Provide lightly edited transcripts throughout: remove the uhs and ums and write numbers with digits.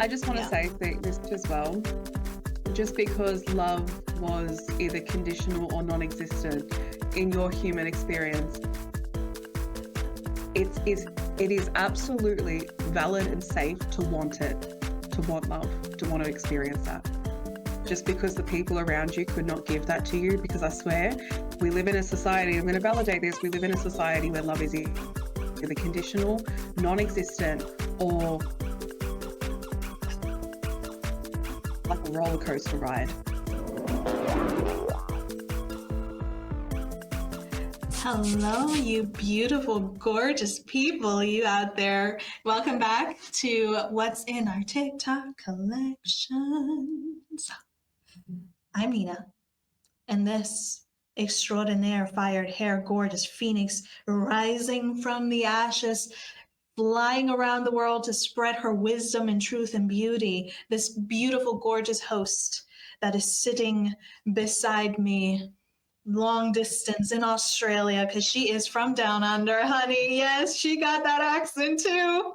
I just want to say this as well. Just because love was either conditional or non-existent in your human experience, it is absolutely valid and safe to want it, to want love, to want to experience that. Just because the people around you could not give that to you, because I swear, we live in a society, I'm going to validate this, we live in a society where love is either conditional, non-existent, or like a roller coaster ride. Hello, you beautiful, gorgeous people, you out there. Welcome back to What's in Our TikTok Collections. I'm Nina, and this extraordinaire fired hair, gorgeous phoenix rising from the ashes, flying around the world to spread her wisdom and truth and beauty. This beautiful, gorgeous host that is sitting beside me long distance in Australia, because she is from down under, honey. Yes, she got that accent too.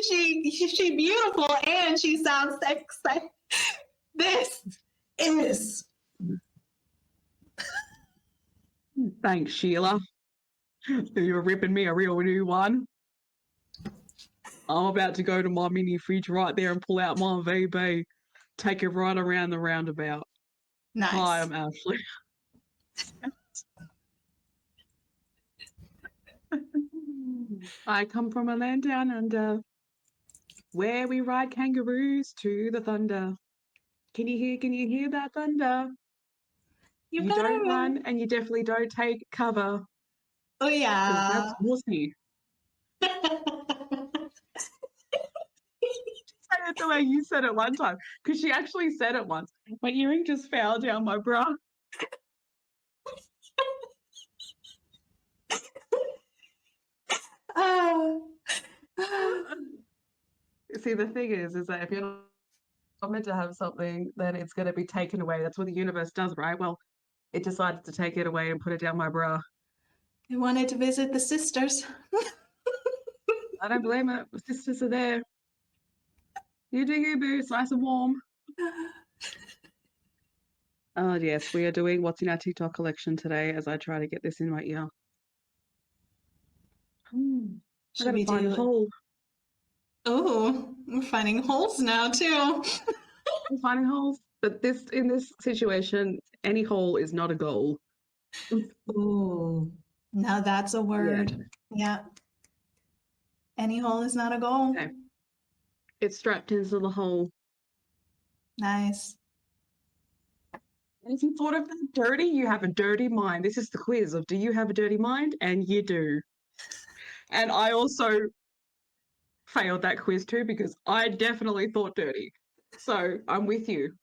She beautiful and she sounds sexy. This is... Thanks, Sheila. You're ripping me a real new one. I'm about to go to my mini fridge right there and pull out my VB. Take it right around the roundabout. Nice. Hi, I'm Ashley. I come from a land down under where we ride kangaroos to the thunder. Can you hear that thunder? You don't run and you definitely don't take cover. Oh, yeah. That's wussy. Say it the way you said it one time, because she actually said it once. My earring just fell down my bra. See, the thing is that if you're not meant to have something, then it's going to be taken away. That's what the universe does, right? Well, it decided to take it away and put it down my bra. I wanted to visit the sisters. I don't blame it. The sisters are there. You do you, boo. It's nice and warm. Oh, yes, we are doing What's in Our TikTok Collection today as I try to get this in my ear. I gotta find a hole. Oh, we're finding holes now too. I'm finding holes. But in this situation, any hole is not a goal. Ooh, now that's a word. Yeah. Any hole is not a goal. Okay. It's strapped into the hole. Nice. And if you thought of that dirty, you have a dirty mind. This is the quiz of do you have a dirty mind? And you do. And I also failed that quiz too because I definitely thought dirty. So I'm with you.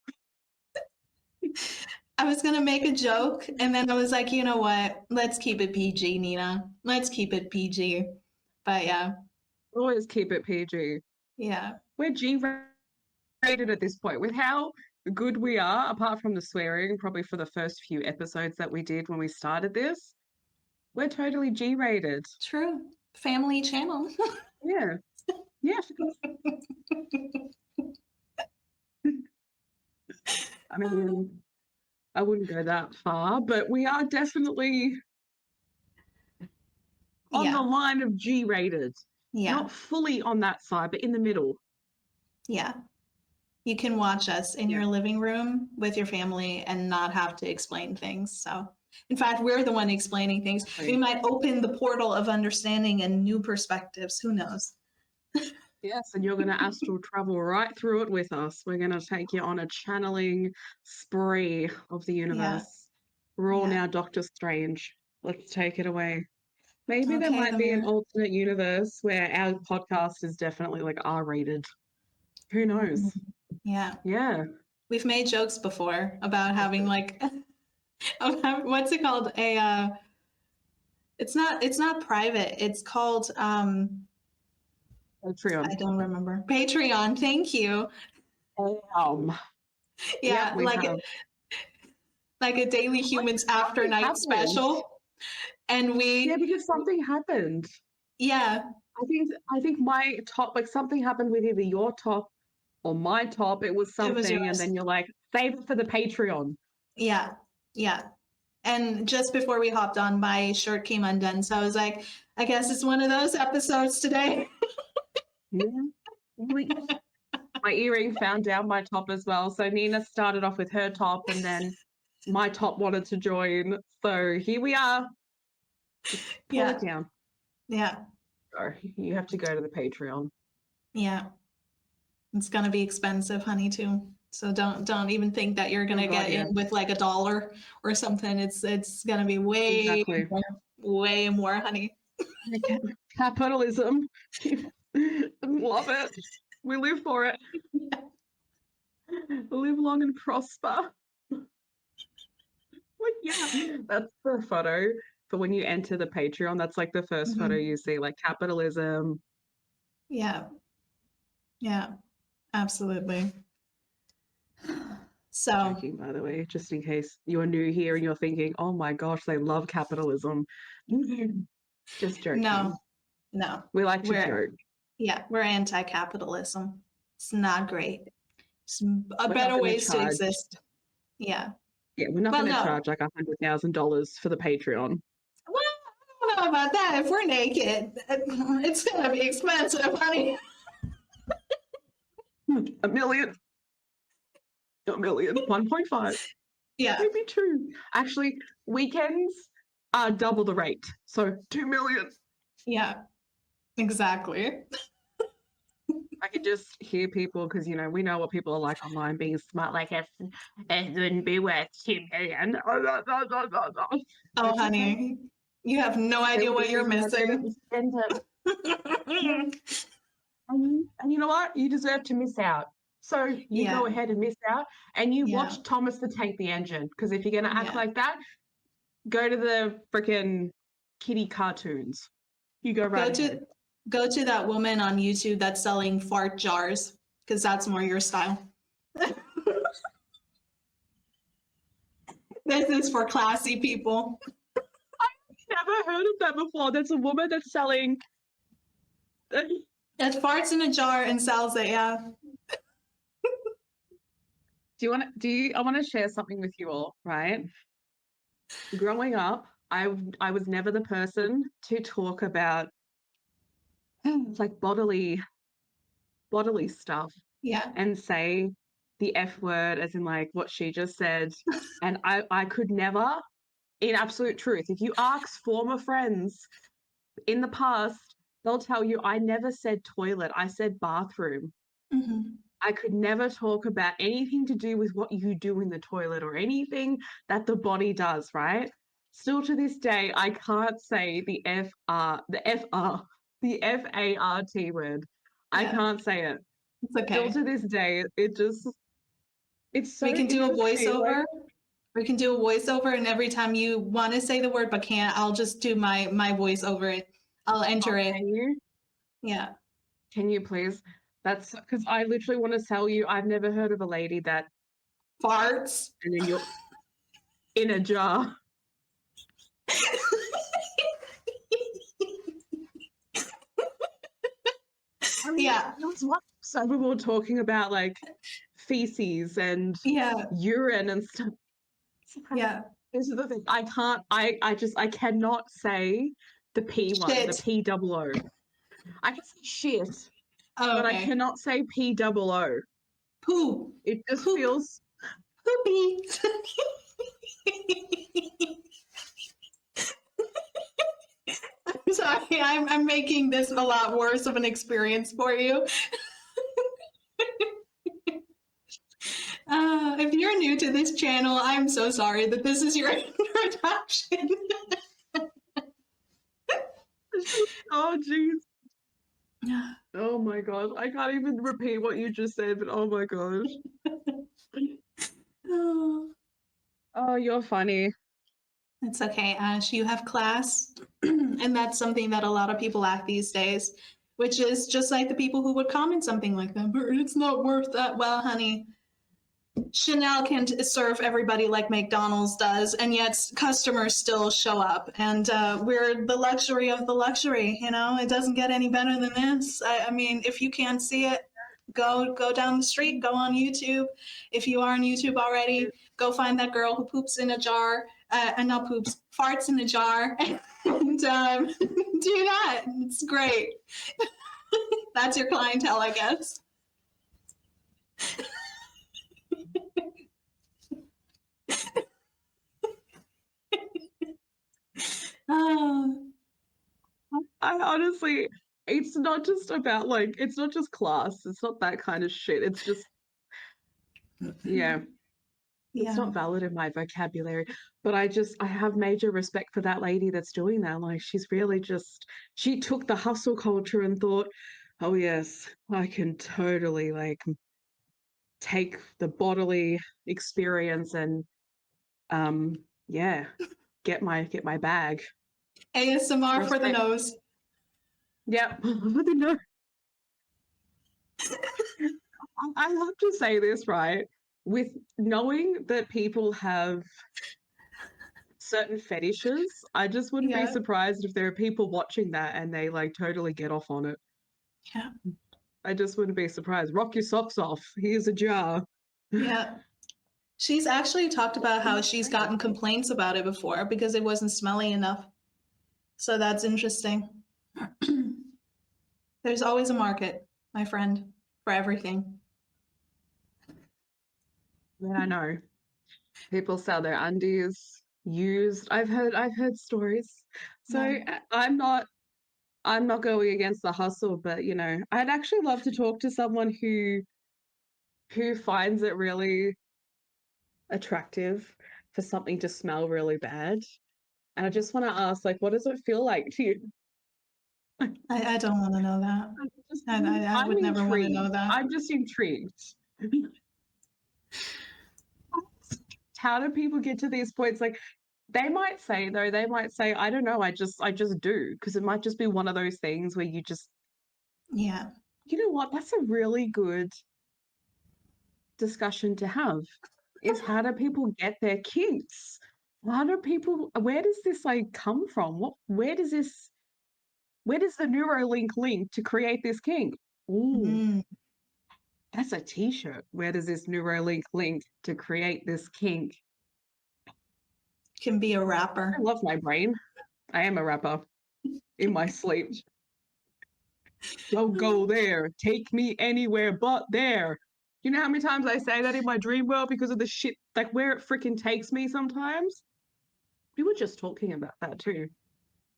I was going to make a joke and then I was like, you know what? Let's keep it PG, Nina. Let's keep it PG. But yeah. Always keep it PG. Yeah. We're G-rated at this point. With how good we are, apart from the swearing, probably for the first few episodes that we did when we started this, we're totally G-rated. True. Family channel. Yeah. Yeah. I mean, I wouldn't go that far, but we are definitely on the line of G-rated. Yeah. Not fully on that side, but in the middle. Yeah. You can watch us in your living room with your family and not have to explain things. So, in fact, we're the one explaining things. Right. We might open the portal of understanding and new perspectives. Who knows? Yes, and you're going to astral travel right through it with us. We're going to take you on a channeling spree of the universe. Yeah. We're all now Doctor Strange. Let's take it away. Maybe there might be an alternate universe where our podcast is definitely like R-rated. Who knows? Yeah. Yeah. We've made jokes before about having like, what's it called? It's not private. It's called, Patreon. I don't remember. Patreon. Thank you. Yeah. Like a Daily Humans After Night special. And because something happened. Yeah. I think my top, like something happened with either your top on my top, it was It was something, and yours. then you're like, save it for the Patreon. Yeah. Yeah. And just before we hopped on, my shirt came undone. So I was like, I guess it's one of those episodes today. Yeah. My earring found down my top as well. So Nina started off with her top, and then my top wanted to join. So here we are. Just pull it Yeah. down. Yeah. So you have to go to the Patreon. Yeah. It's gonna be expensive, honey, too. So don't even think that you're Oh gonna God, get yeah. in with like $1 or something. It's gonna be Exactly. way more, honey. Capitalism. Love it. We live for it. Live long and prosper. Like, yeah, that's the photo for when you enter the Patreon. That's like the first photo Mhm. you see, like capitalism. Yeah. Yeah. Absolutely. So Joking, by the way, just in case you're new here and you're thinking, oh my gosh, they love capitalism. Just no, joking. no. We like to We're joke. we're anti-capitalism. It's not great. There's We're not better going to ways to charge. exist. Yeah. Yeah, we're not Well, going to no. charge like $100,000 for the Patreon. Well, I don't know about that. If we're naked, it's gonna be expensive, honey. A million. A million. 1.5. Yeah. Maybe 2. Actually, weekends are double the rate. So 2 million. Yeah. Exactly. I could just hear people because we know what people are like online, being smart. Like it wouldn't be worth 2 million. Oh, It's okay. honey, you have no idea Still what you're doing that. missing. Spend it. And you know what? You deserve to miss out. So you go Yeah. ahead and miss out, and you Yeah. watch Thomas the Tank the Engine. Because if you're gonna act Yeah. like that, go to the freaking kitty cartoons. You go right Go ahead. to go to that woman on YouTube that's selling fart jars because that's more your style. This is for classy people. Never heard of that before. There's a woman that's selling. It farts in a jar and sells it. Yeah. I want to share something with you all, right? Growing up, I was never the person to talk about like bodily stuff Yeah. and say the F word as in like what she just said. And I could never, in absolute truth, if you ask former friends in the past, they'll tell you I never said toilet, I said bathroom. Mm-hmm. I could never talk about anything to do with what you do in the toilet or anything that the body does, right? Still to this day, I can't say the FART word. I Yeah. can't say it. It's Still okay. to this day, it's so We can do a interesting. Like, voiceover. We can do a voiceover, and every time you want to say the word but can't, I'll just do my voice over it. I'll enter it. can you? Yeah. Can you please? That's because I literally want to tell you, I've never heard of a lady that, Farts. and then you're in a jar. I mean, Yeah. there was one episode we were talking about like feces and Yeah. urine and stuff. Yeah. This is the thing. I can't. I cannot say the P one, the Shit. P double O. I can say shit, Oh, but I okay. cannot say P double O. Poop. It just Poop. feels. Poopy. I'm sorry. I'm making this a lot worse of an experience for you. If you're new to this channel, I'm so sorry that this is your introduction. Oh jeez. Oh my god. I can't even repeat what you just said, but oh my gosh. Oh, Oh, you're funny. it's okay, Ash. You have class. And that's something that a lot of people lack these days, which is just like the people who would comment something like that, but it's not worth that. Well, honey, Chanel can serve everybody like McDonald's does, and yet customers still show up. And we're the luxury of the luxury. It doesn't get any better than this. I mean, if you can't see it, Go down the street, go on YouTube. If you are on YouTube already, go find that girl who poops in a jar, and not poops, farts in a jar, and do that. It's great. That's your clientele, I guess. I honestly, it's not just about like, it's not just class. It's not that kind of shit. It's just, yeah, it's Yeah. not valid in my vocabulary. But I have major respect for that lady that's doing that. Like, she's really just, she took the hustle culture and thought, oh, yes, I can totally like take the bodily experience and, yeah, get my bag. ASMR for the Respect. nose. Yep. No. I have to say this, right? With knowing that people have certain fetishes, I just wouldn't be Yeah. surprised if there are people watching that and they like totally get off on it. Yeah. I just wouldn't be surprised. Rock your socks off. Here's a jar. Yeah. She's actually talked about how she's gotten complaints about it before because it wasn't smelly enough. So that's interesting. There's always a market, my friend, for everything. Yeah, I know. People sell their undies used. I've heard stories. So Yeah. I'm not going against the hustle, but you know, I'd actually love to talk to someone who finds it really attractive for something to smell really bad. And I just want to ask, like, what does it feel like to you? I don't want to know that. Just, I I'm would never want to intrigued. know that. I'm just intrigued. How do people get to these points? Like, they might say, though, they might say, I don't know, I just do, because it might just be one of those things where you just, Yeah. you know what, that's a really good discussion to have, is how do people get their kinks? How do people, where does this like come from? Where does the Neuralink link to create this kink? Ooh, Mm. that's a t-shirt. Where does this Neuralink link to create this kink? Can be a I rapper. love my brain. I am a rapper in my sleep. Don't go there. Take me anywhere but there. You know how many times I say that in my dream world because of the shit, like where it freaking takes me sometimes? We were just talking about that too.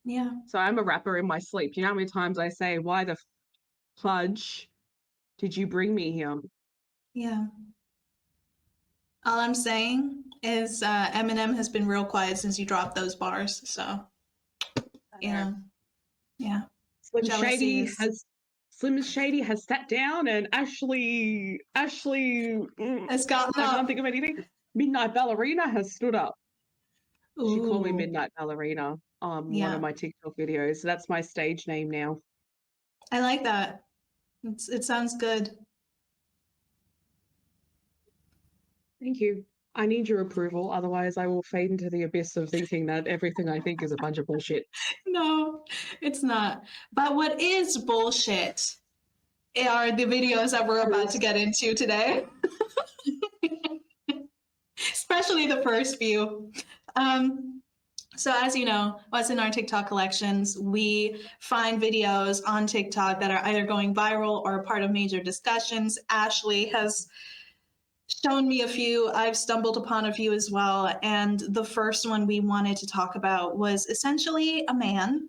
Yeah. So I'm a rapper in my sleep. You know how many times I say, why the fudge did you bring me here? Yeah. All I'm saying is Eminem has been real quiet since you dropped those bars. So, I you know. know, yeah. Slim Jealousy Shady is has Slim Shady has sat down and has gotten I can't up. think of anything. Midnight Ballerina has stood up. She called me Ooh. Midnight Ballerina on one of Yeah. my TikTok videos. So that's my stage name now. I like that. It sounds good. Thank you. I need your approval, otherwise I will fade into the abyss of thinking that everything I think is a bunch of bullshit. No, it's not. But what is bullshit are the videos that we're about to get into today, especially the first few. So as you know, what's in our TikTok collections, we find videos on TikTok that are either going viral or a part of major discussions. Ashley has shown me a few. I've stumbled upon a few as well. And the first one we wanted to talk about was essentially a man.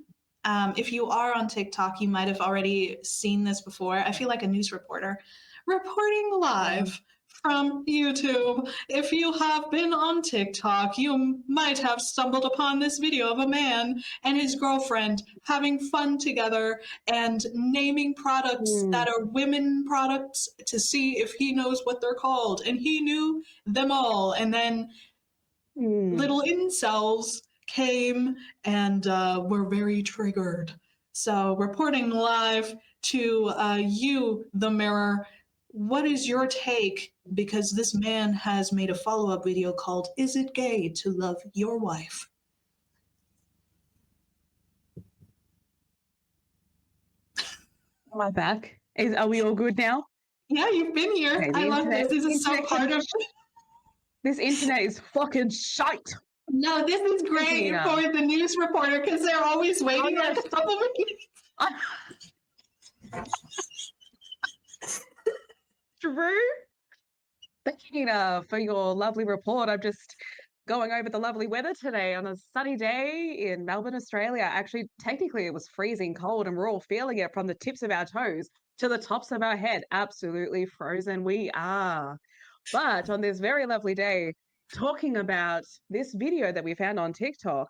If you are on TikTok, you might have already seen this before. I feel like a news reporter reporting live from YouTube. If you have been on TikTok, you might have stumbled upon this video of a man and his girlfriend having fun together and naming products that are women products to see if he knows what they're called. And he knew them all. And then little incels came and were very triggered. So, reporting live to you, the mirror, what is your take? Because this man has made a follow up video called Is It Gay to Love Your Wife? Am I back? Are we all good now? Yeah, you've been here. Okay, I the love internet, this. This is some part of. this internet is fucking shite. No, this is Thanks, great Nina. for the news reporter because they're always waiting yes. a couple minutes. True. Thank you, Nina, for your lovely report. I'm just going over the lovely weather today on a sunny day in Melbourne, Australia. Actually, technically, it was freezing cold, and we're all feeling it from the tips of our toes to the tops of our head. Absolutely frozen we are. But on this very lovely day, talking about this video that we found on TikTok,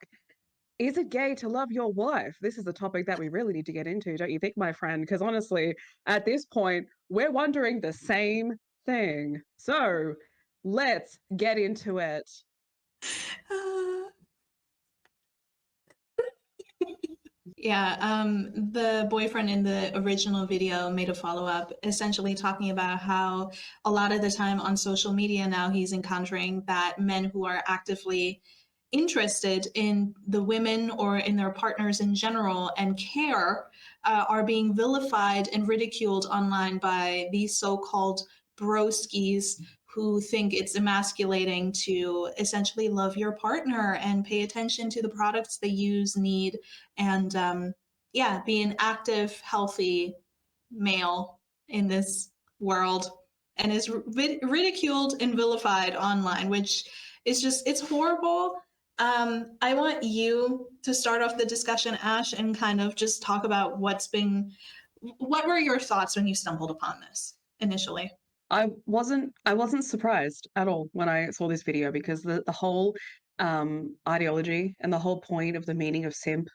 is it gay to love your wife? This is a topic that we really need to get into, don't you think, my friend? Because honestly, at this point, we're wondering the same thing. So let's get into it. Yeah, the boyfriend in the original video made a follow up, essentially talking about how a lot of the time on social media now he's encountering that men who are actively interested in the women or in their partners in general and care are being vilified and ridiculed online by these so called broskies who think it's emasculating to essentially love your partner and pay attention to the products they use, need, and yeah, be an active, healthy male in this world, and is ridiculed and vilified online, which is just, it's horrible. I want you to start off the discussion, Ash, and kind of just talk about what were your thoughts when you stumbled upon this initially? I wasn't surprised at all when I saw this video because the whole ideology and the whole point of the meaning of simp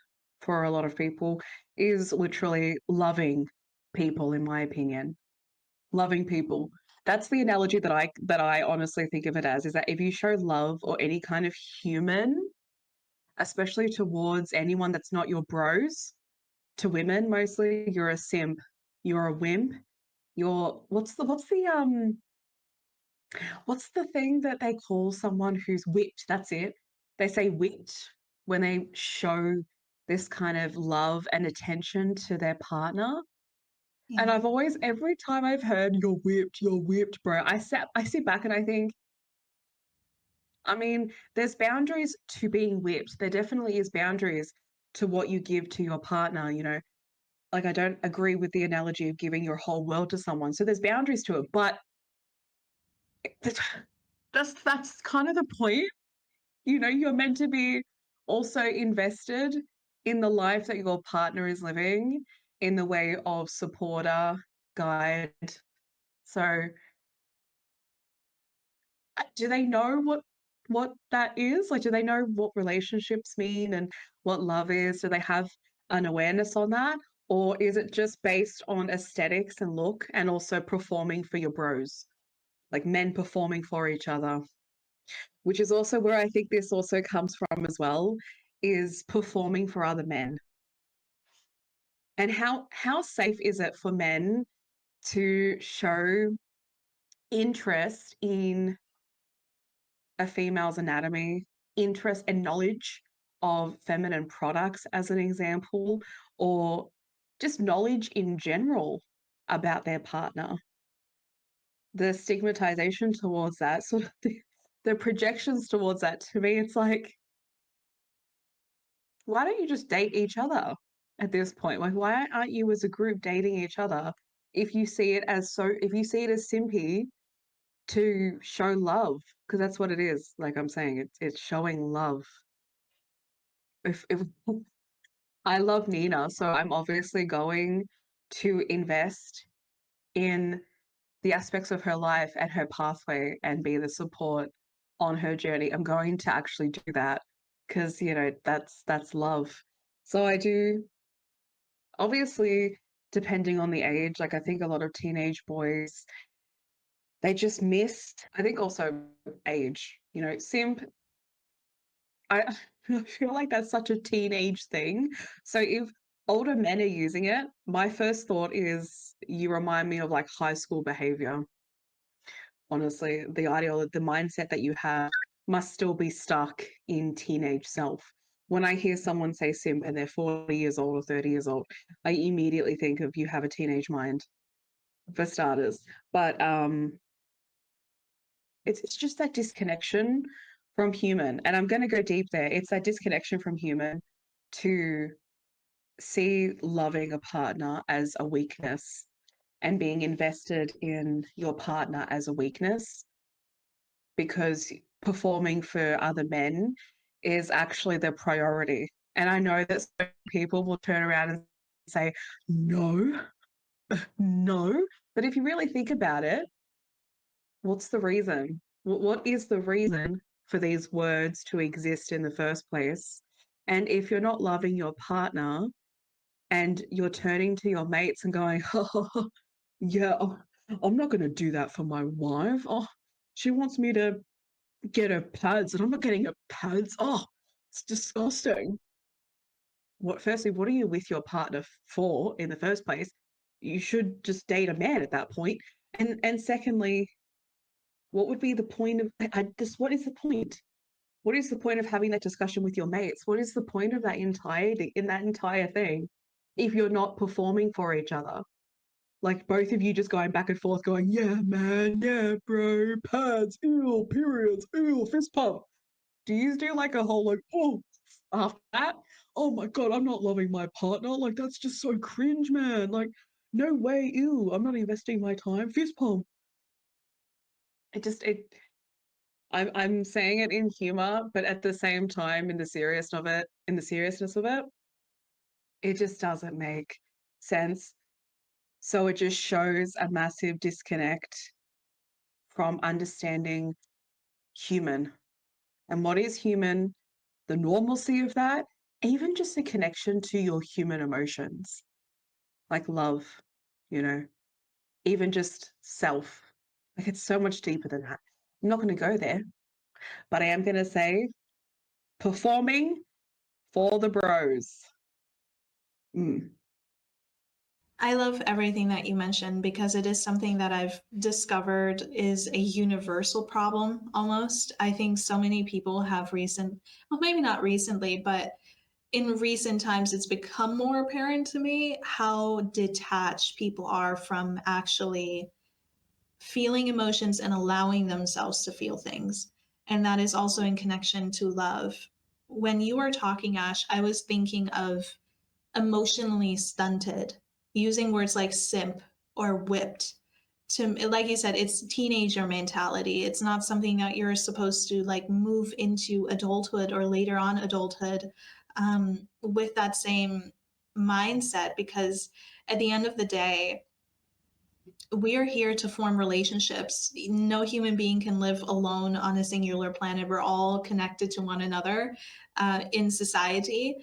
for a lot of people is literally loving people, in my opinion. Loving people. That's the analogy that I honestly think of it as, is that if you show love or any kind of human, especially towards anyone that's not your bros, to women mostly, you're a simp, you're a wimp, you're what's the thing that they call someone who's whipped? That's it. They say whipped when they show this kind of love and attention to their partner. And Yeah. I've always, every time I've heard you're whipped, bro, I sit back and I think, I mean, there's boundaries to being whipped. There definitely is boundaries to what you give to your partner, you know. Like I don't agree with the analogy of giving your whole world to someone. So there's boundaries to it, but that's kind of the point. You know, you're meant to be also invested in the life that your partner is living in the way of supporter, guide. So do they know what that is? Like, do they know what relationships mean and what love is? Do they have an awareness on that? Or is it just based on aesthetics and look and also performing for your bros? Like men performing for each other, which is also where I think this also comes from as well, is performing for other men. And how safe is it for men to show interest in a female's anatomy, interest and knowledge of feminine products, as an example, or just knowledge in general about their partner? The stigmatization towards that, sort of the projections towards that, to me, it's like, why don't you just date each other at this point? Like, why aren't you as a group dating each other if you see it as if you see it as simpy to show love? Because that's what it is. Like I'm saying, it's showing love. If I love Nina, so I'm obviously going to invest in the aspects of her life and her pathway and be the support on her journey. I'm going to actually do that because, you know, that's love. So I do, obviously, depending on the age, like I think a lot of teenage boys, they just missed, I think also age, you know, simp. I I feel like that's such a teenage thing. So if older men are using it, my first thought is you remind me of like high school behavior. Honestly, the mindset that you have must still be stuck in teenage self. When I hear someone say simp and they're 40 years old or 30 years old, I immediately think of you have a teenage mind. for starters. But it's just that disconnection from human. And I'm going to go deep there. It's that disconnection from human to see loving a partner as a weakness and being invested in your partner as a weakness because performing for other men is actually the priority. And I know that some people will turn around and say, no, no. But if you really think about it, what's the reason? What is the reason for these words to exist in the first place? And if you're not loving your partner and you're turning to your mates and going, oh, yeah, I'm not going to do that for my wife. Oh, she wants me to get her pads and I'm not getting her pads. Oh, it's disgusting. Firstly, what are you with your partner for in the first place? You should just date a man at that point. And secondly, what would be the point of what is the point? What is the point of having that discussion with your mates? What is the point of that entire thing if you're not performing for each other? Like both of you just going back and forth, going, yeah, man, yeah, bro, pads, ew, periods, ew, fist pump. Do you do like a whole like, oh, after that? Oh my God, I'm not loving my partner. Like, that's just so cringe, man. Like, no way, ew, I'm not investing my time. Fist pump. I'm saying it in humor, but at the same time, in the seriousness of it, it just doesn't make sense. So it just shows a massive disconnect from understanding human and what is human, the normalcy of that, even just a connection to your human emotions, like love, you know, even just self. Like it's so much deeper than that. I'm not going to go there, but I am going to say performing for the bros. Mm. I love everything that you mentioned because it is something that I've discovered is a universal problem almost. I think so many people have well, maybe not recently, but in recent times, it's become more apparent to me how detached people are from actually feeling emotions and allowing themselves to feel things. And that is also in connection to love. When you were talking, Ash, I was thinking of emotionally stunted, using words like simp or whipped. To like you said, it's teenager mentality. It's not something that you're supposed to like move into adulthood or later on adulthood with that same mindset, because at the end of the day, we are here to form relationships. No human being can live alone on a singular planet. We're all connected to one another in society.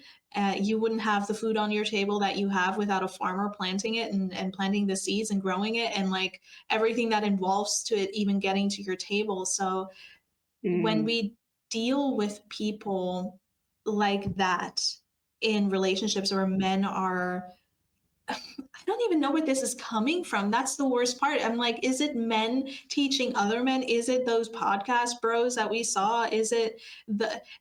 You wouldn't have the food on your table that you have without a farmer planting it and planting the seeds and growing it and like everything that involves to it even getting to your table. So when Mm. we deal with people like that in relationships where men are, I don't even know where this is coming from. That's the worst part. I'm like, is it men teaching other men? Is it those podcast bros that we saw? Is it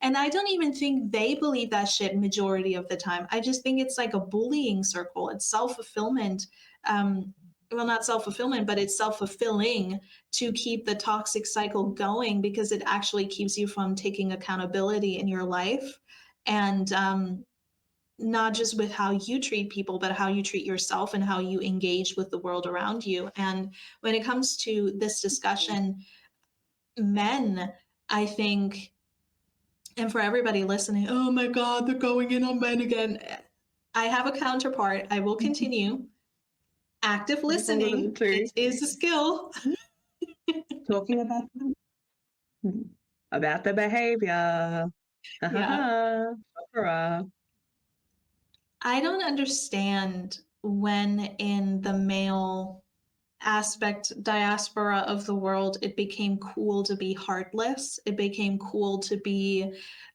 and I don't even think they believe that shit majority of the time. I just think it's like a bullying circle. It's self-fulfillment. Well, not self-fulfillment, but it's self-fulfilling to keep the toxic cycle going because it actually keeps you from taking accountability in your life. And not just with how you treat people, but how you treat yourself and how you engage with the world around you. And when it comes to this discussion, men, I think, and for everybody listening, oh my God, they're going in on men again. I have a counterpart. I will continue. Active Hold on listening, to it is a skill. talking about the behavior. Ha ha Yeah. ha. Opera. I don't understand when in the male aspect diaspora of the world it became cool to be heartless. It became cool to be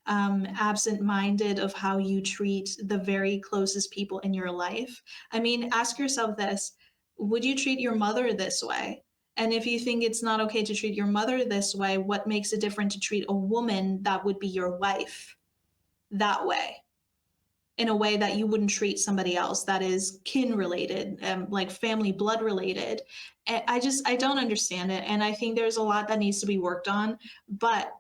absent-minded of how you treat the very closest people in your life. I mean, ask yourself this: would you treat your mother this way? And if you think it's not okay to treat your mother this way, what makes it different to treat a woman that would be your wife that way? in a way that you wouldn't treat somebody else that is kin related, like family blood related. I don't understand it. And I think there's a lot that needs to be worked on. But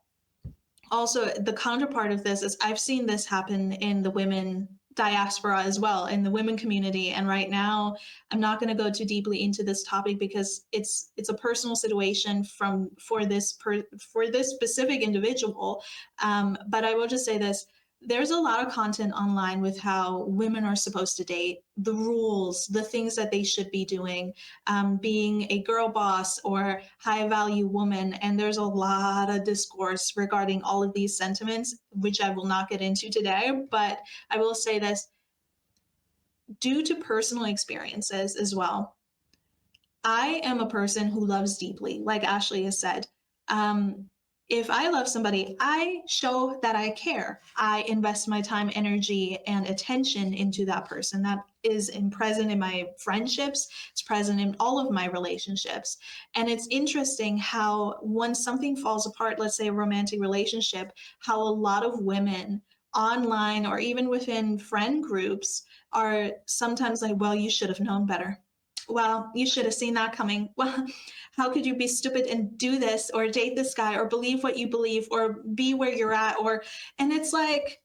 also, the counterpart of this is I've seen this happen in the women diaspora as well, in the women community. And right now, I'm not going to go too deeply into this topic because it's a personal situation for this specific individual. But I will just say this: there's a lot of content online with how women are supposed to date, the rules, the things that they should be doing, being a girl boss or high value woman. And there's a lot of discourse regarding all of these sentiments, which I will not get into today. But I will say this: due to personal experiences as well, I am a person who loves deeply, like Ashley has said. If I love somebody, I show that I care. I invest my time, energy, and attention into that person. That is present in my friendships. It's present in all of my relationships. And it's interesting how when something falls apart, let's say a romantic relationship, how a lot of women online or even within friend groups are sometimes like, well, you should have known better. Well, you should have seen that coming. Well, how could you be stupid and do this or date this guy or believe what you believe or be where you're at? And it's like,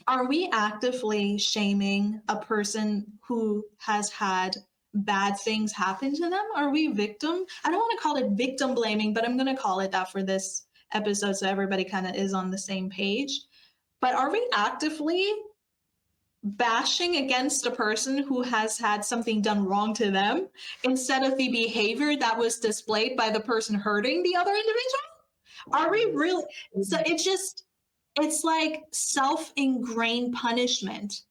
are we actively shaming a person who has had bad things happen to them? Are we victim? I don't want to call it victim blaming, but I'm going to call it that for this episode so everybody kind of is on the same page. But are we actively bashing against a person who has had something done wrong to them instead of the behavior that was displayed by the person hurting the other individual? Are we really? So it's like self-ingrained punishment.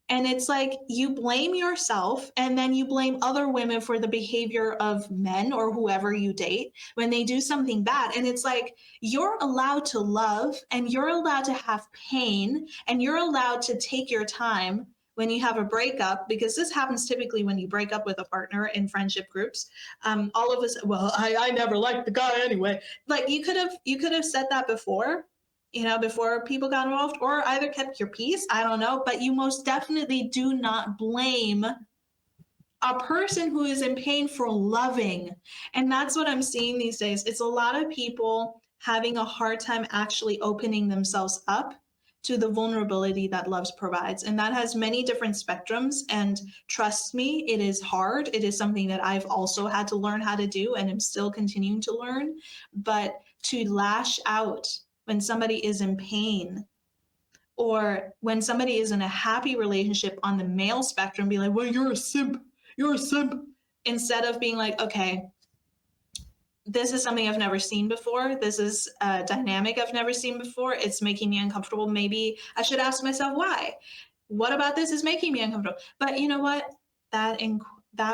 And it's like you blame yourself and then you blame other women for the behavior of men or whoever you date when they do something bad. And it's like you're allowed to love and you're allowed to have pain and you're allowed to take your time when you have a breakup, because this happens typically when you break up with a partner in friendship groups. All of us, well, I never liked the guy anyway. Like you could have said that before, before people got involved, or either kept your peace. I don't know. But you most definitely do not blame a person who is in pain for loving. And that's what I'm seeing these days. It's a lot of people having a hard time actually opening themselves up to the vulnerability that love provides. And that has many different spectrums. And trust me, it is hard. It is something that I've also had to learn how to do and am still continuing to learn. But to lash out when somebody is in pain or when somebody is in a happy relationship on the male spectrum, be like, well, you're a simp. You're a simp. Instead of being like, okay, this is something I've never seen before. This is a dynamic I've never seen before. It's making me uncomfortable. Maybe I should ask myself why. What about this is making me uncomfortable? But you know what? That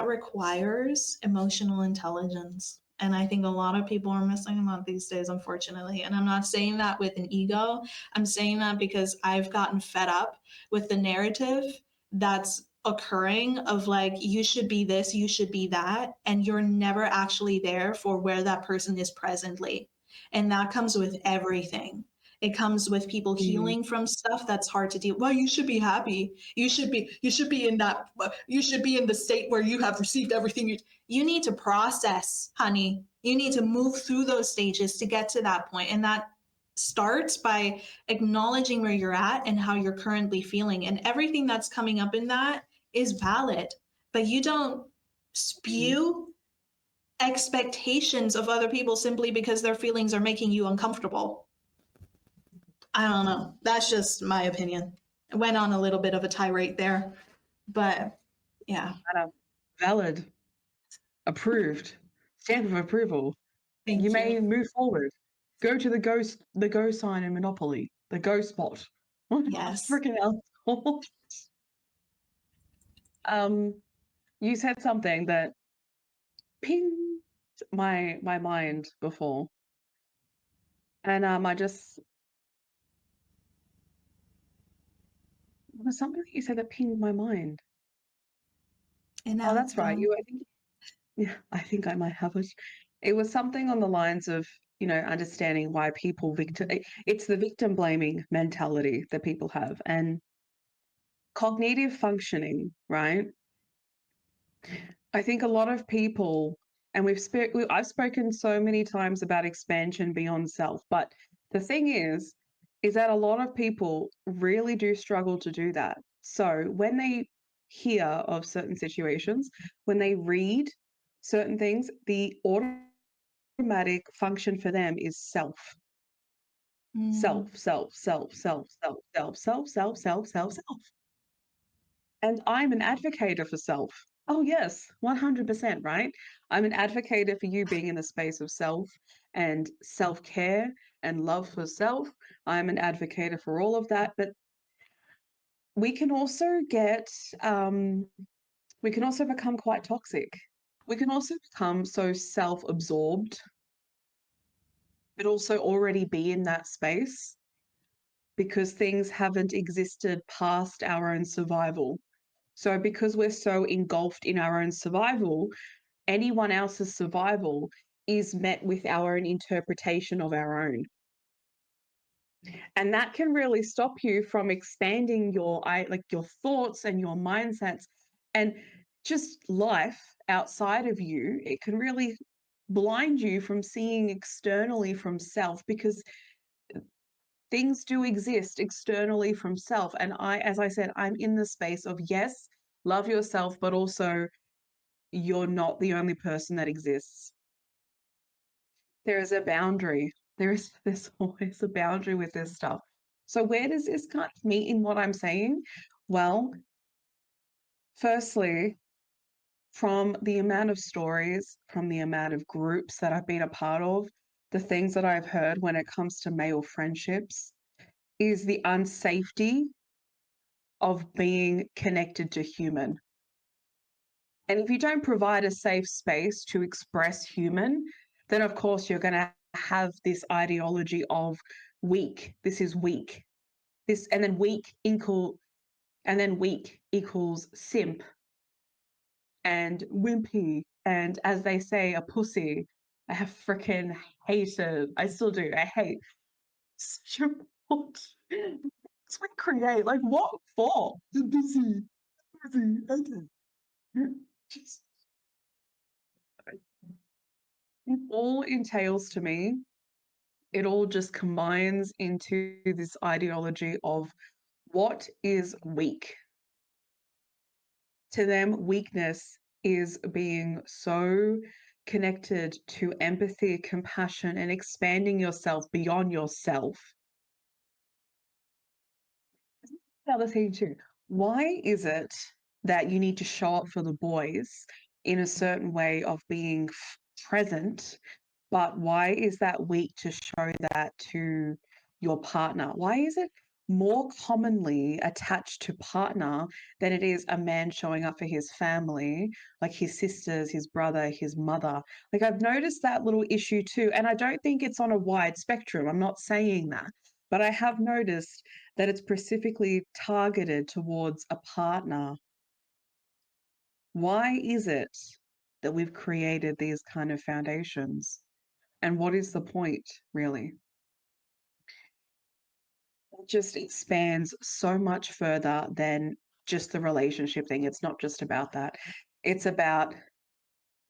requires emotional intelligence. And I think a lot of people are missing that these days, unfortunately. And I'm not saying that with an ego. I'm saying that because I've gotten fed up with the narrative that's occurring of like, you should be this, you should be that. And you're never actually there for where that person is presently. And that comes with everything. It comes with people healing from stuff that's hard to deal. Well, you should be happy. You should be in that, you should be in the state where you have received everything. You need to process, honey. You need to move through those stages to get to that point. And that starts by acknowledging where you're at and how you're currently feeling. And everything that's coming up in that is valid, but you don't spew expectations of other people simply because their feelings are making you uncomfortable. I don't know. That's just my opinion. I went on a little bit of a tirade there, but yeah. Valid, approved, stamp of approval. Thank You you. may move forward. Go to the go sign in Monopoly, the go spot. What Yes. freaking else? You said something that pinged my mind before, and I just there was something that you said that pinged my mind. And Oh, now that's it's right. gone. I think I might have it. It was something on the lines of, understanding why people it's the victim blaming mentality that people have. And cognitive functioning, right? I think a lot of people, and I've spoken so many times about expansion beyond self, but the thing is that a lot of people really do struggle to do that. So when they hear of certain situations, when they read certain things, the automatic function for them is self, Mm. self, self, self, self, self, self, self, self, self, self, self. And I'm an advocate for self. Oh, yes, 100%, right? I'm an advocate for you being in the space of self and self care and love for self. I'm an advocate for all of that. But we can also get, we can also become quite toxic. We can also become so self absorbed, but also already be in that space because things haven't existed past our own survival. So, because we're so engulfed in our own survival, anyone else's survival is met with our own interpretation of our own. And that can really stop you from expanding your thoughts and your mindsets and just life outside of you. It can really blind you from seeing externally from self because things do exist externally from self. And as I said, I'm in the space of yes, love yourself, but also you're not the only person that exists. There is a boundary. There's always a boundary with this stuff. So where does this kind of meet in what I'm saying? Well, firstly, from the amount of stories, from the amount of groups that I've been a part of, the things that I've heard when it comes to male friendships is the unsafety of being connected to human. And if you don't provide a safe space to express human, then of course you're going to have this ideology of weak. This is weak. This and then weak equals simp and wimpy and as they say a pussy. I have freaking hated. I still do. I hate such a what we create. Like what for? Busy, busy. Okay. Just it all entails to me, it all just combines into this ideology of what is weak. To them, weakness is being so connected to empathy, compassion, and expanding yourself beyond yourself. The other thing, too, why is it that you need to show up for the boys in a certain way of being present, but why is that weak to show that to your partner? Why is it more commonly attached to partner than it is a man showing up for his family, like his sisters, his brother, his mother? Like I've noticed that little issue too, and I don't think it's on a wide spectrum. I'm not saying that, but I have noticed that it's specifically targeted towards a partner. Why is it that we've created these kind of foundations? And what is the point, really? It just expands so much further than just the relationship thing. It's not just about that. It's about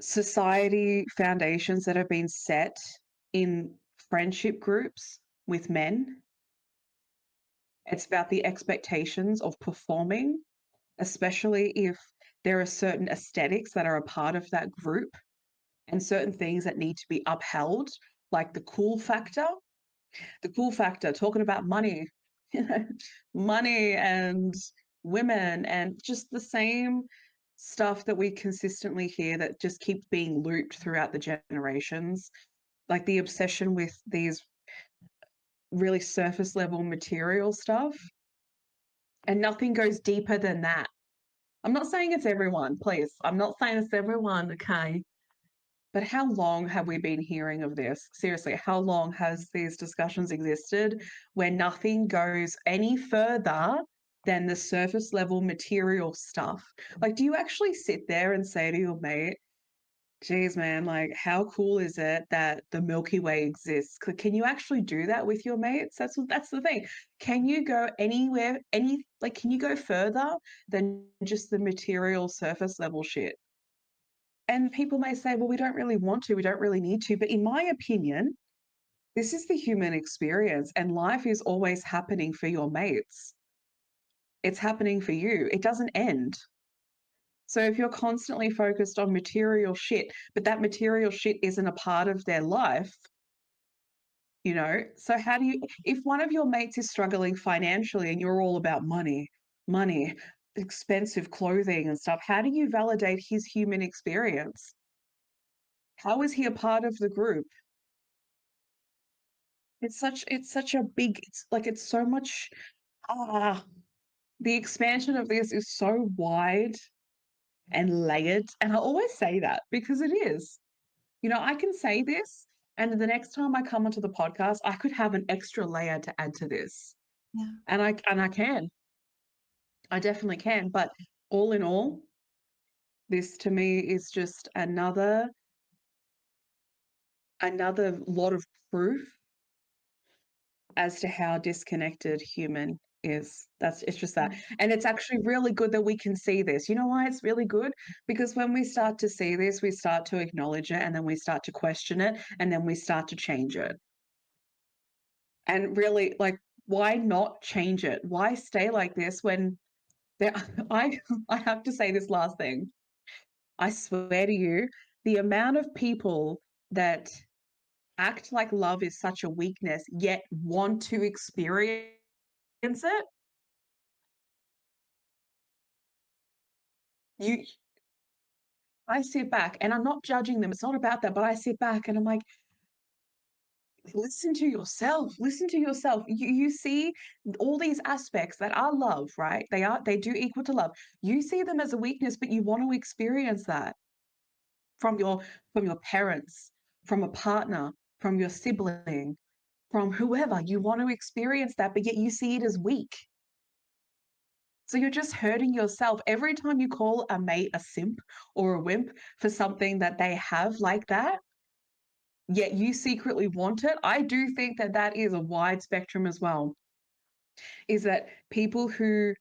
society foundations that have been set in friendship groups with men. It's about the expectations of performing, especially if there are certain aesthetics that are a part of that group and certain things that need to be upheld, like the cool factor. The cool factor, talking about money, you know, money and women and just the same stuff that we consistently hear that just keeps being looped throughout the generations, like the obsession with these really surface level material stuff. And nothing goes deeper than that. I'm not saying it's everyone, please. I'm not saying it's everyone, okay? But how long have we been hearing of this? Seriously, how long has these discussions existed where nothing goes any further than the surface level material stuff? Like, do you actually sit there and say to your mate, Geez, man, like how cool is it that the Milky Way exists? Can you actually do that with your mates? That's the thing. Can you go anywhere, can you go further than just the material surface level shit? And people may say, well, we don't really want to, we don't really need to. But in my opinion, this is the human experience, and life is always happening for your mates. It's happening for you. It doesn't end. So if you're constantly focused on material shit, but that material shit isn't a part of their life, so how do you, if one of your mates is struggling financially and you're all about money, expensive clothing and stuff, how do you validate his human experience? How is he a part of the group? It's such a big, it's so much, ah, the expansion of this is so wide and layered. And I always say that because it is. I can say this, and the next time I come onto the podcast, I could have an extra layer to add to this. Yeah. And I can. I definitely can. But all in all, this to me is just another lot of proof as to how disconnected human is. It's just that. And it's actually really good that we can see this. You know why it's really good? Because when we start to see this, we start to acknowledge it, and then we start to question it, and then we start to change it. And really, why not change it? Why stay like this when there I have to say this last thing. I swear to you, the amount of people that act like love is such a weakness, yet want to experience it, you I sit back and I'm not judging them. It's not about that, but I sit back and I'm like, listen to yourself. Listen to yourself. You see all these aspects that are love, right? They do equal to love. You see them as a weakness, but you want to experience that from your parents, from a partner, from your sibling, from whoever. You want to experience that, but yet you see it as weak. So you're just hurting yourself every time you call a mate a simp or a wimp for something that they have like that, yet you secretly want it. I do think that that is a wide spectrum as well, is that people do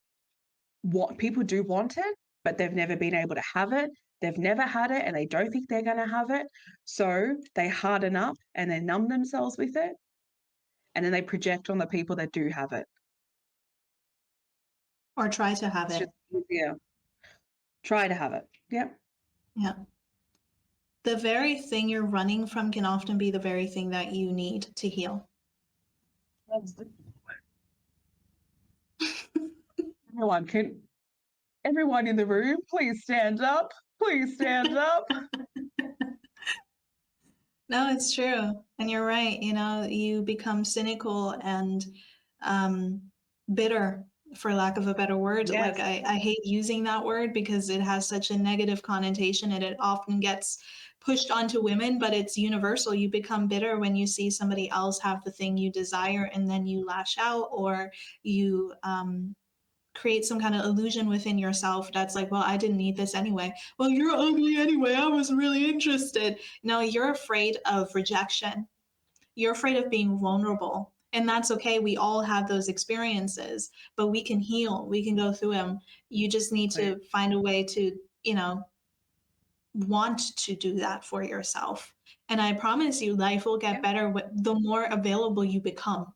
want it, but they've never been able to have it. They've never had it and they don't think they're going to have it. So they harden up and they numb themselves with it. And then they project on the people that do have it. Or try to have It's just it. easier. Try to have it. Yep. Yeah. The very thing you're running from can often be the very thing that you need to heal. Everyone in the room, please stand up. Please stand up. No, it's true. And you're right. You become cynical and bitter, for lack of a better word. Yes. Like, I hate using that word because it has such a negative connotation and it often gets pushed onto women, but it's universal. You become bitter when you see somebody else have the thing you desire and then you lash out, or you create some kind of illusion within yourself that's like, well, I didn't need this anyway. Well, you're ugly anyway. I wasn't really interested. No, you're afraid of rejection. You're afraid of being vulnerable. And that's okay. We all have those experiences, but we can heal. We can go through them. You just need to find a way to, want to do that for yourself. And I promise you, life will get better the more available you become.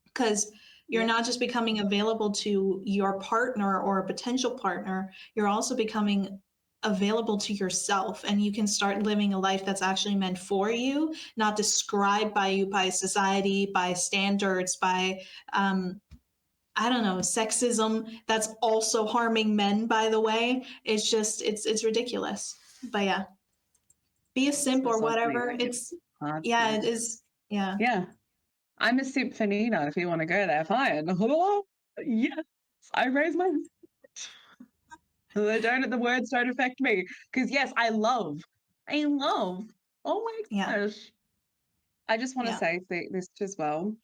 Because you're not just becoming available to your partner or a potential partner, you're also becoming available to yourself, and you can start living a life that's actually meant for you, not described by you, by society, by standards, by I don't know, sexism that's also harming men, by the way. It's ridiculous. But yeah, be a simp or whatever. It's yeah, it is. Yeah. Yeah. I'm a simp for Nina if you want to go there. Fine. Yes. I raise my the words don't affect me. Because yes, I love. Oh my Yeah. gosh. I just want to Yeah. say this as well.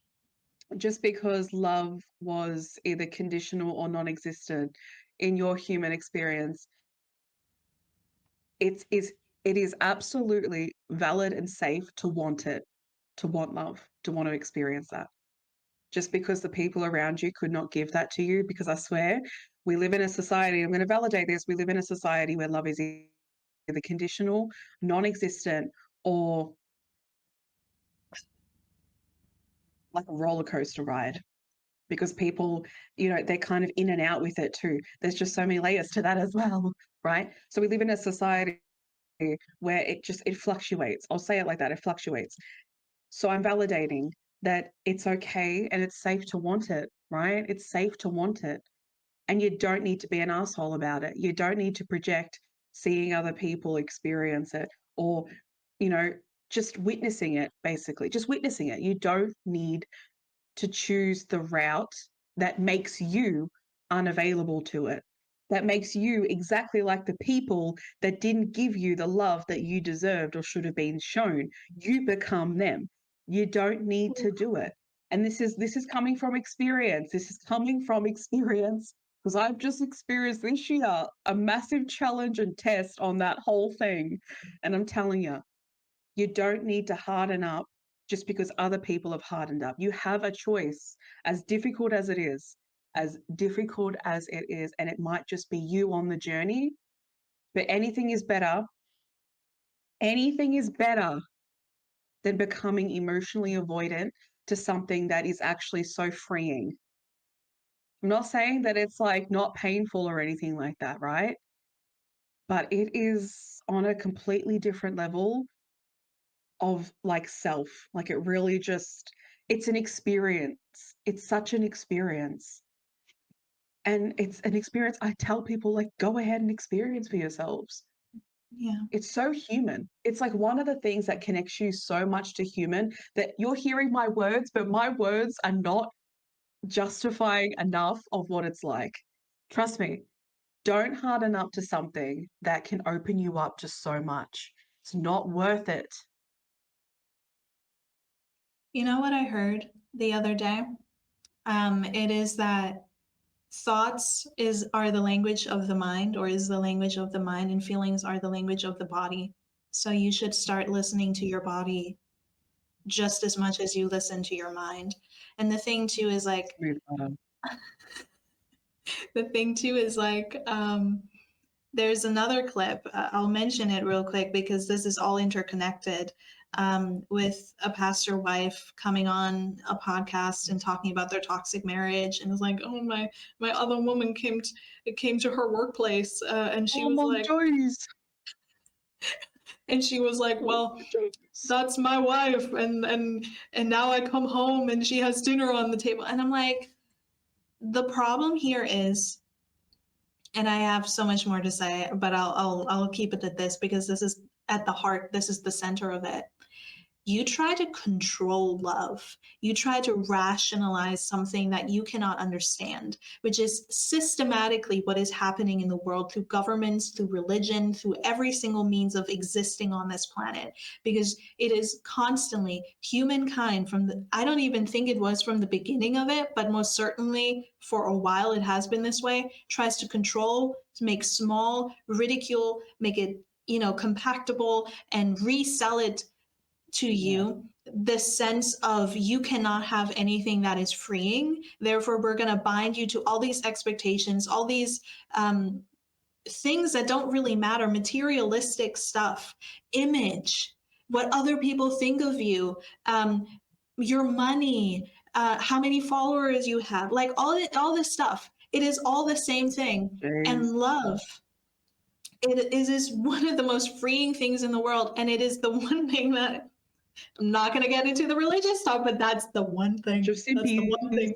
Just because love was either conditional or non-existent in your human experience, it's It is absolutely valid and safe to want it, to want love, to want to experience that. Just because the people around you could not give that to you, because I swear we live in a society, I'm going to validate this, we live in a society where love is either conditional, non-existent, or like a roller coaster ride. Because people, they're kind of in and out with it too. There's just so many layers to that as well, right? So we live in a society where it fluctuates. I'll say it like that, it fluctuates. So I'm validating that it's okay and it's safe to want it, right? It's safe to want it. And you don't need to be an asshole about it. You don't need to project seeing other people experience it, or, you know, just witnessing it, basically, just witnessing it. You don't need to choose the route that makes you unavailable to it, that makes you exactly like the people that didn't give you the love that you deserved or should have been shown. You become them. You don't need to do it. And this is coming from experience. This is coming from experience, because I've just experienced this year a massive challenge and test on that whole thing. And I'm telling you, you don't need to harden up just because other people have hardened up. You have a choice, as difficult as it is, and it might just be you on the journey. But anything is better than becoming emotionally avoidant to something that is actually so freeing. I'm not saying that it's like not painful or anything like that, right? But it is on a completely different level of like self. Like it really just, it's an experience. It's such an experience. And it's an experience I tell people, like, go ahead and experience for yourselves. Yeah. It's so human. It's like one of the things that connects you so much to human, that you're hearing my words, but my words are not justifying enough of what it's like. Trust me, don't harden up to something that can open you up to so much. It's not worth it. You know what I heard the other day? It is that thoughts are the language of the mind, or is the language of the mind, and feelings are the language of the body. So you should start listening to your body just as much as you listen to your mind. And the thing too is like, there's another clip. I'll mention it real quick because this is all interconnected. With a pastor wife coming on a podcast and talking about their toxic marriage, and was like, "Oh, my other woman came to her workplace, and she Oh was my like, days. Oh well, my days. that's my wife, and now I come home and she has dinner on the table," and I'm like, the problem here is, and I have so much more to say, but I'll keep it at this because this is at the heart. This is the center of it. You try to control love. You try to rationalize something that you cannot understand, which is systematically what is happening in the world through governments, through religion, through every single means of existing on this planet. Because it is constantly humankind I don't even think it was from the beginning of it, but most certainly for a while it has been this way, tries to control, to make small, ridicule, make it, compactable, and resell it to you, the sense of you cannot have anything that is freeing. Therefore, we're going to bind you to all these expectations, all these things that don't really matter, materialistic stuff, image, what other people think of you, your money, how many followers you have, like all this stuff. It is all the same thing. Jeez. And love, it is one of the most freeing things in the world. And it is the one thing that I'm not going to get into the religious stuff, but that's the one thing. Just in That's the one peace. thing.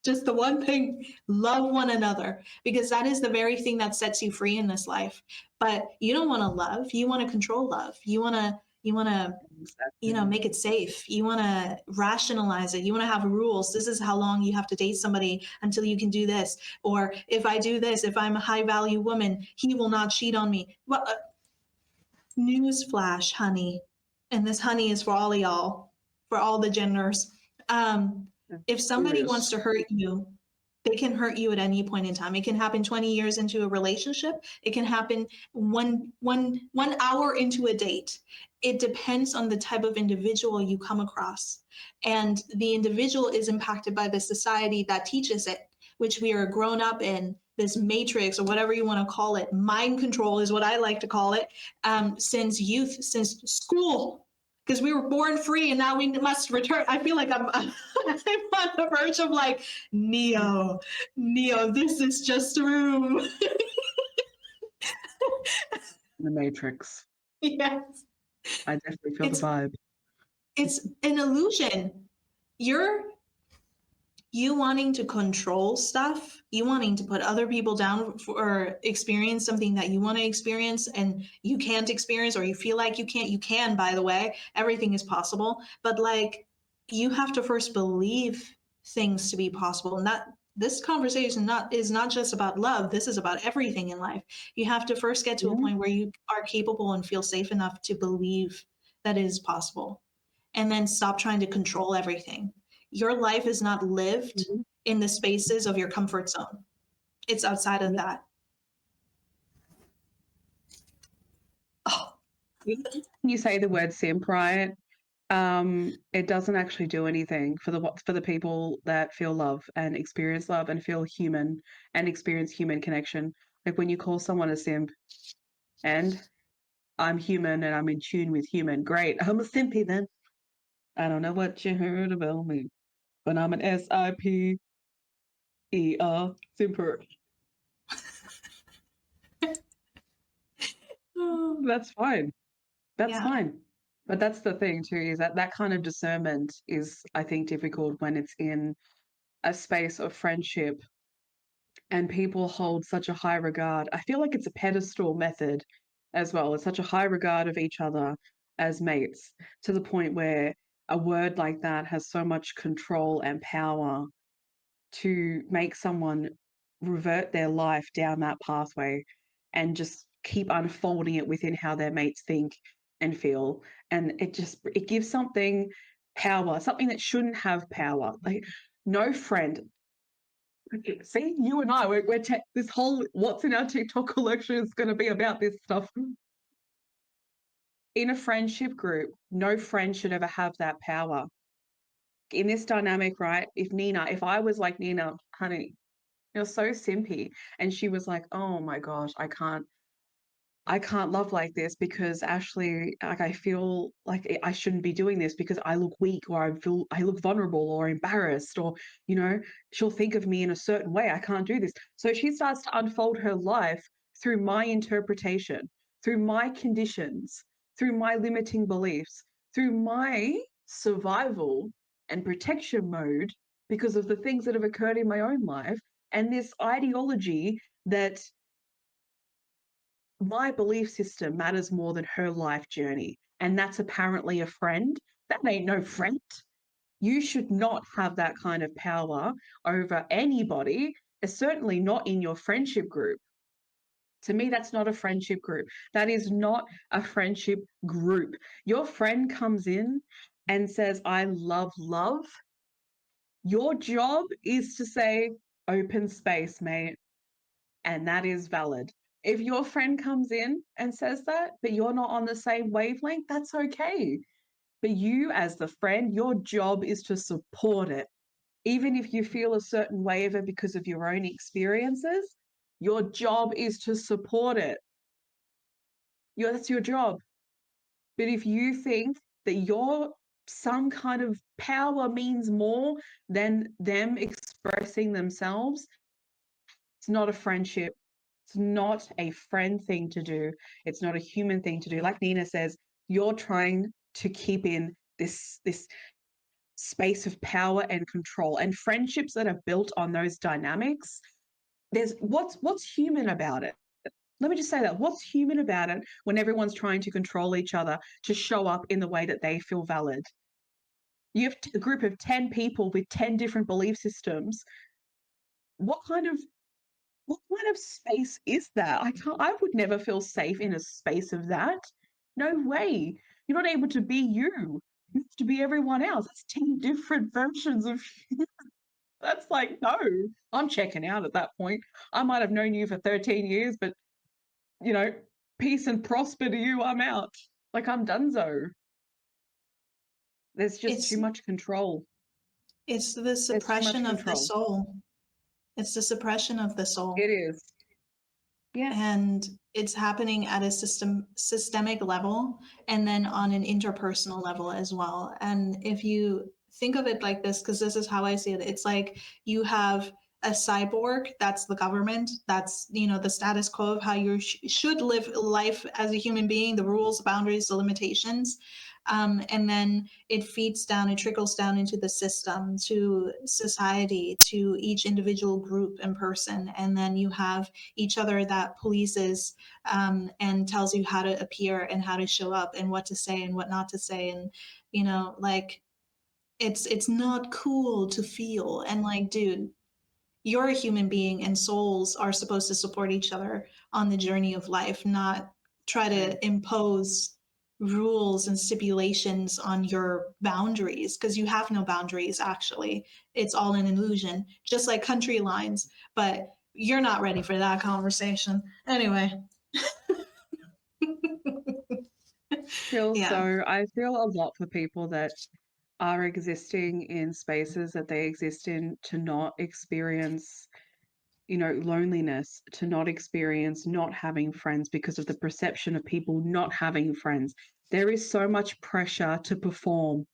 Just the one thing. Love one another, because that is the very thing that sets you free in this life. But you don't want to love. You want to control love. You want to make it safe. You want to rationalize it. You want to have rules. This is how long you have to date somebody until you can do this. Or if I do this, if I'm a high value woman, he will not cheat on me. Well, newsflash, honey. And this honey is for all of y'all, for all the genders. If somebody wants Serious. to hurt you, They can hurt you at any point in time. It can happen 20 years into a relationship. It can happen one hour into a date. It depends on the type of individual you come across. And the individual is impacted by the society that teaches it, which we are grown up in, this matrix or whatever you want to call it. Mind control is what I like to call it, since youth, since school, because we were born free and now we must return. I feel like I'm I'm on the verge of like Neo, this is just a room. The Matrix. Yes. I definitely feel It's the vibe. it's an illusion. You wanting to control stuff, you wanting to put other people down for experience something that you want to experience and you can't experience, or you feel like you can't. You can, by the way, everything is possible. But like, you have to first believe things to be possible. And that this conversation is not just about love. This is about everything in life. You have to first get to a point where you are capable and feel safe enough to believe that it is possible, and then stop trying to control everything. Your life is not lived Mhm. in the spaces of your comfort zone. It's outside of Yep. that. Oh, You say the word simp, right? It doesn't actually do anything for the people that feel love and feel human and experience human connection. Like when you call someone a simp, and I'm human and I'm in tune with human, great. I'm a simpy then. I don't know what you heard about me, but I'm an SIPER simper. That's fine. That's yeah. fine. But that's the thing too, is that that kind of discernment is, I think, difficult when it's in a space of friendship and people hold such a high regard. I feel like it's a pedestal method as well. It's such a high regard of each other as mates to the point where a word like that has so much control and power to make someone revert their life down that pathway and just keep unfolding it within how their mates think and feel. And it gives something power, something that shouldn't have power. Like no friend. See, you and I, this whole what's in our TikTok collection is going to be about this stuff. In a friendship group, no friend should ever have that power. In this dynamic, right? If I was like, Nina, honey, you're so simpy. And she was like, oh my gosh, I can't love like this because Ashley, like I feel like I shouldn't be doing this because I look weak or I look vulnerable or embarrassed or, you know, she'll think of me in a certain way. I can't do this. So she starts to unfold her life through my interpretation, through my conditions, through my limiting beliefs, through my survival and protection mode because of the things that have occurred in my own life and this ideology that my belief system matters more than her life journey. And that's apparently a friend. That ain't no friend. You should not have that kind of power over anybody, certainly not in your friendship group. To me, that's not a friendship group. That is not a friendship group. Your friend comes in and says, I love love. Your job is to say, open space, mate. And that is valid. If your friend comes in and says that, but you're not on the same wavelength, that's okay. But you, as the friend, your job is to support it. Even if you feel a certain way of it because of your own experiences, your job is to support it. That's your job. But if you think that your some kind of power means more than them expressing themselves, it's not a friendship. It's not a friend thing to do. It's not a human thing to do. Like Nina says, you're trying to keep in this space of power and control. And friendships that are built on those dynamics, there's what's human about it? Let me just say that. What's human about it when everyone's trying to control each other to show up in the way that they feel valid? You have a group of 10 people with 10 different belief systems. What kind of what kind of space is that? I would never feel safe in a space of that. No way. You're not able to be you. You have to be everyone else. It's 10 different versions of you. That's like, no, I'm checking out at that point. I might have known you for 13 years, but, you know, peace and prosper to you, I'm out. Like, I'm donezo. There's just too It's much control. it's the There's too much suppression of the control. soul. It's the suppression of the It soul. is. Yeah. And it's happening at a systemic level and then on an interpersonal level as well. And if you think of it like this, because this is how I see it, it's like you have a cyborg, that's the government, that's, you know, the status quo of how you should live life as a human being, the rules, boundaries, the limitations. And then it feeds down, it trickles down into the system, to society, to each individual group and person. And then you have each other that polices, and tells you how to appear and how to show up and what to say and what not to say. And, you know, like, it's not cool to feel. And like, dude, you're a human being and souls are supposed to support each other on the journey of life, not try True. to impose rules and stipulations on your boundaries, because you have no boundaries actually. It's all an illusion, just like country lines. But you're not ready for that conversation anyway. Yeah. I feel a lot for people that are existing in spaces that they exist in to not experience, you know, loneliness, to not experience not having friends because of the perception of people not having friends. There is so much pressure to perform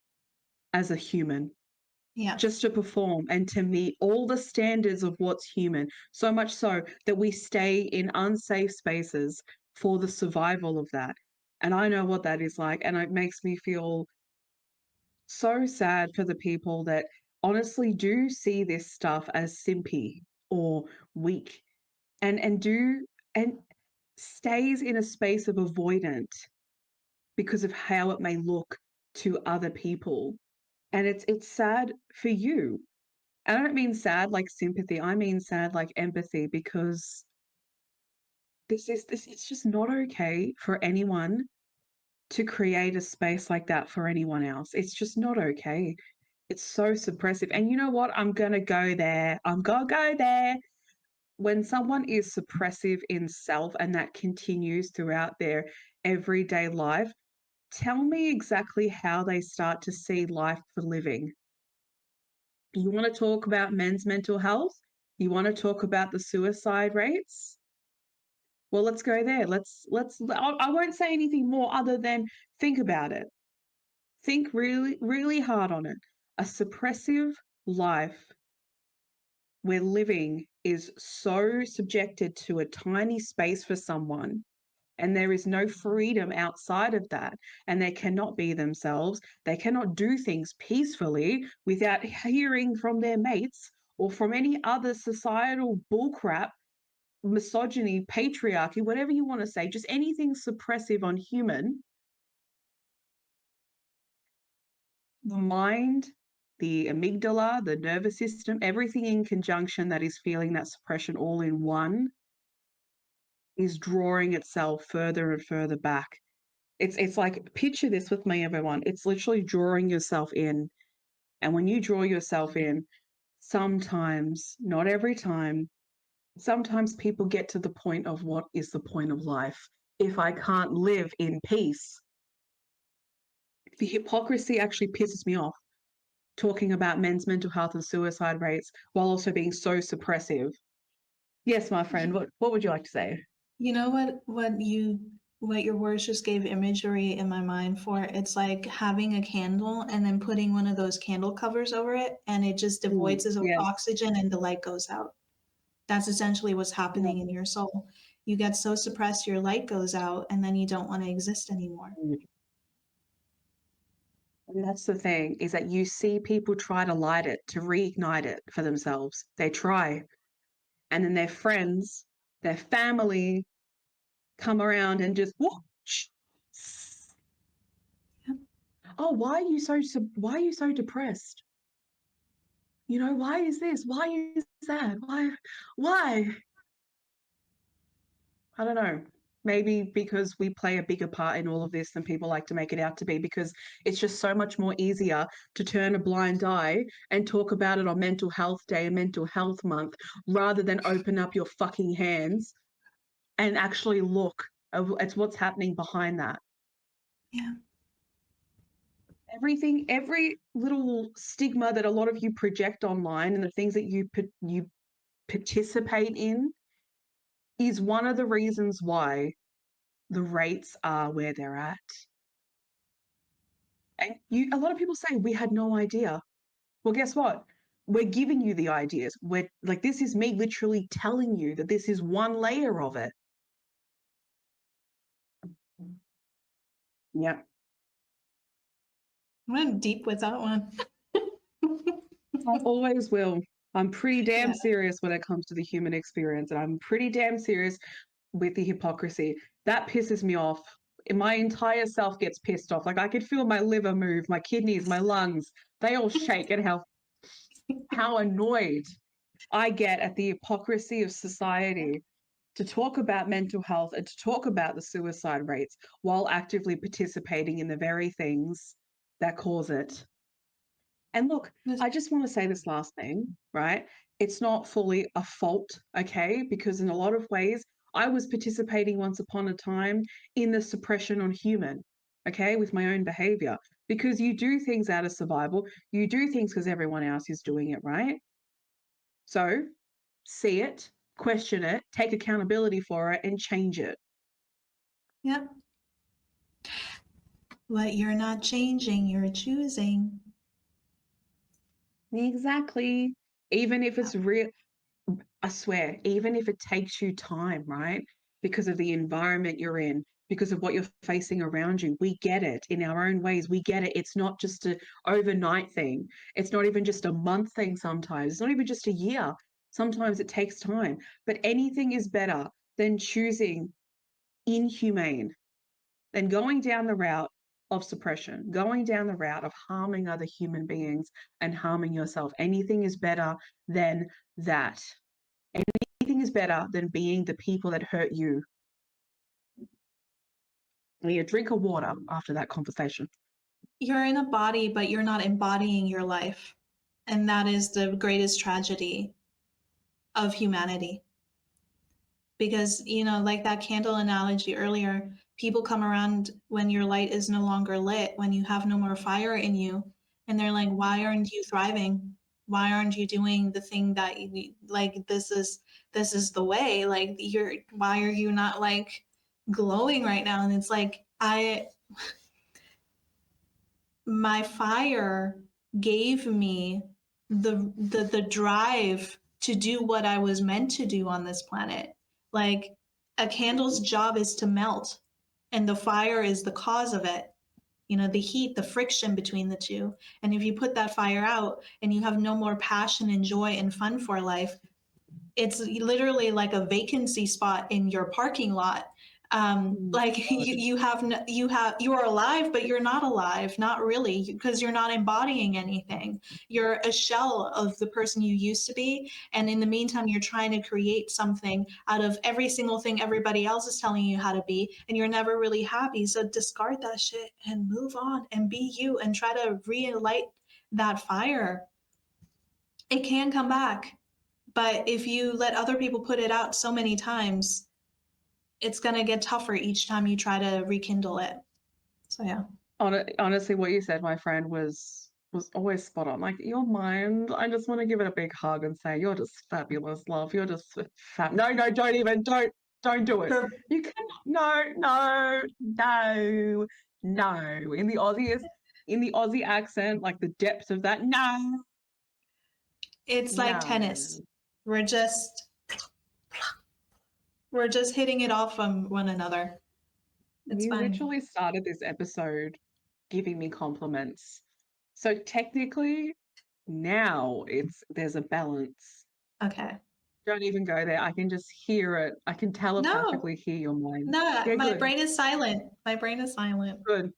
as a human, Yeah. just to perform and to meet all the standards of what's human, so much so that we stay in unsafe spaces for the survival of that. And I know what that is like, and it makes me feel so sad for the people that honestly do see this stuff as simpy or weak, and stays in a space of avoidant because of how it may look to other people. And it's sad for you. I don't mean sad like sympathy. I mean sad like empathy, because this it's just not okay for anyone to create a space like that for anyone else. It's just not okay. It's so suppressive. And you know what? I'm gonna go there. I'm gonna go there. When someone is suppressive in self and that continues throughout their everyday life, tell me exactly how they start to see life for living. You want to talk about men's mental health? You want to talk about the suicide rates? Well, let's go there. I won't say anything more other than think about it. Think really, really hard on it. A suppressive life where living is so subjected to a tiny space for someone, and there is no freedom outside of that, and they cannot be themselves, they cannot do things peacefully without hearing from their mates or from any other societal bullcrap, misogyny, patriarchy, whatever you want to say, just anything suppressive on human. The mind, the amygdala, the nervous system, everything in conjunction that is feeling that suppression all in one is drawing itself further and further back. It's like, picture this with me, everyone. It's literally drawing yourself in. And when you draw yourself in, sometimes, not every time, sometimes people get to the point of, what is the point of life if I can't live in peace? The hypocrisy actually pisses me off, talking about men's mental health and suicide rates while also being so suppressive. Yes, my friend, what would you like to say? You know what your words just gave imagery in my mind for? It's like having a candle and then putting one of those candle covers over it, and it just devoids of Yes. oxygen and the light goes out. That's essentially what's Yeah. happening in your soul. You get so suppressed, your light goes out, and then you don't want to exist anymore. And that's the thing, is that you see people try to light it, to reignite it for themselves. They try. And then their friends, their family come around and just, whoosh. Oh, why are you so depressed? You know, why is this? Why is that? Why? I don't know. maybe because we play a bigger part in all of this than people like to make it out to be, because it's just so much more easier to turn a blind eye and talk about it on Mental Health Day and Mental Health Month rather than open up your fucking hands and actually look at what's happening behind that. Yeah. Everything, every little stigma that a lot of you project online and the things that you participate in is one of the reasons why the rates are where they're at. And a lot of people say we had no idea. Well, guess what? We're giving you the ideas. We're like, this is me literally telling you that this is one layer of it. Yeah. I went deep with that one. I always will. I'm pretty damn Yeah. serious when it comes to the human experience, and I'm pretty damn serious with the hypocrisy. That pisses me off. My entire self gets pissed off. Like I could feel my liver move, my kidneys, my lungs, they all shake at how annoyed I get at the hypocrisy of society to talk about mental health and to talk about the suicide rates while actively participating in the very things that cause it. And look, I just want to say this last thing, right? It's not fully a fault, okay? Because in a lot of ways, I was participating once upon a time in the suppression on human, okay, with my own behavior. Because you do things out of survival, you do things because everyone else is doing it, right? So see it, question it, take accountability for it, and change it. Yep. What you're not changing, you're choosing. Exactly. Even if it's real, I swear, even if it takes you time, right? Because of the environment you're in, because of what you're facing around you, we get it in our own ways. We get it. It's not just an overnight thing. It's not even just a month thing sometimes. It's not even just a year. Sometimes it takes time. But anything is better than choosing inhumane, than going down the route of suppression, going down the route of harming other human beings and harming yourself. Anything is better than that. Anything is better than being the people that hurt you. I need a drink of water after that conversation. You're in a body, but you're not embodying your life. And that is the greatest tragedy of humanity. Because, like that candle analogy earlier, people come around when your light is no longer lit, when you have no more fire in you. And they're like, why aren't you thriving? Why aren't you doing the thing that you like? This is the way. Like why are you not like glowing right now? And it's like, my fire gave me the drive to do what I was meant to do on this planet. Like a candle's job is to melt, and the fire is the cause of it. The heat, the friction between the two. And if you put that fire out and you have no more passion and joy and fun for life, it's literally like a vacancy spot in your parking lot. Like you are alive, but you're not alive, not really, because you're not embodying anything. You're a shell of the person you used to be, and in the meantime you're trying to create something out of every single thing everybody else is telling you how to be, and you're never really happy. So discard that shit and move on and be you and try to relight that fire. It can come back. But if you let other people put it out so many times, it's going to get tougher each time you try to rekindle it. So, yeah. Honestly, what you said, my friend, was always spot on. Like, your mind, I just want to give it a big hug and say, you're just fabulous, love. You're just fab. No, don't do it. You cannot. No. In the Aussie accent, like the depth of that, no. It's like tennis. We're just hitting it off from one another. It's You fine. literally started this episode giving me compliments. So technically, now there's a balance. Okay. Don't even go there. I can just hear it. I can telepathically hear your mind. No, Yeah, my good. brain is silent. Good.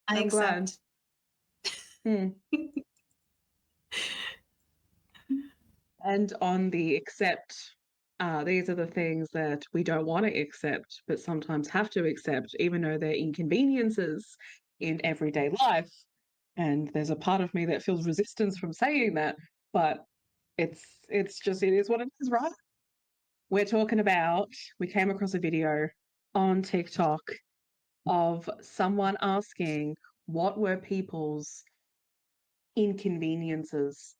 I I'm accept. glad. And on the accept these are the things that we don't want to accept, but sometimes have to accept, even though they're inconveniences in everyday life. And there's a part of me that feels resistance from saying that, but it's just it is what it is, right? We're talking about, we came across a video on TikTok of someone asking what were people's inconveniences.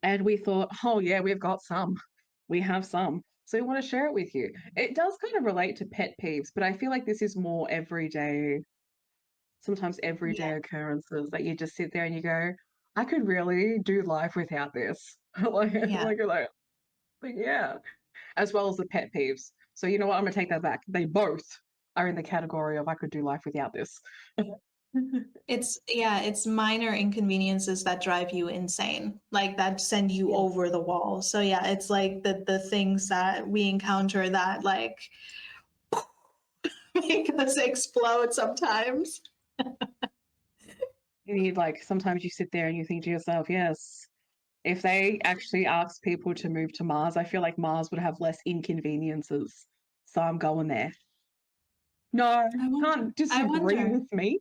And we thought, oh, yeah, we've got some. We have some. So we want to share it with you. It does kind of relate to pet peeves, but I feel like this is more everyday, sometimes Yeah. everyday occurrences that you just sit there and you go, I could really do life without this. like, Yeah. like, yeah, as well as the pet peeves. So you know what? I'm gonna take that back. They both are in the category of I could do life without this. It's minor inconveniences that drive you insane, like that send you Yeah. over the wall. So yeah, it's like the things that we encounter that like make us explode sometimes. You need like sometimes you sit there and you think to yourself, yes, if they actually asked people to move to Mars, I feel like Mars would have less inconveniences. So I'm going there. No, I wonder. can't I disagree wonder. with me.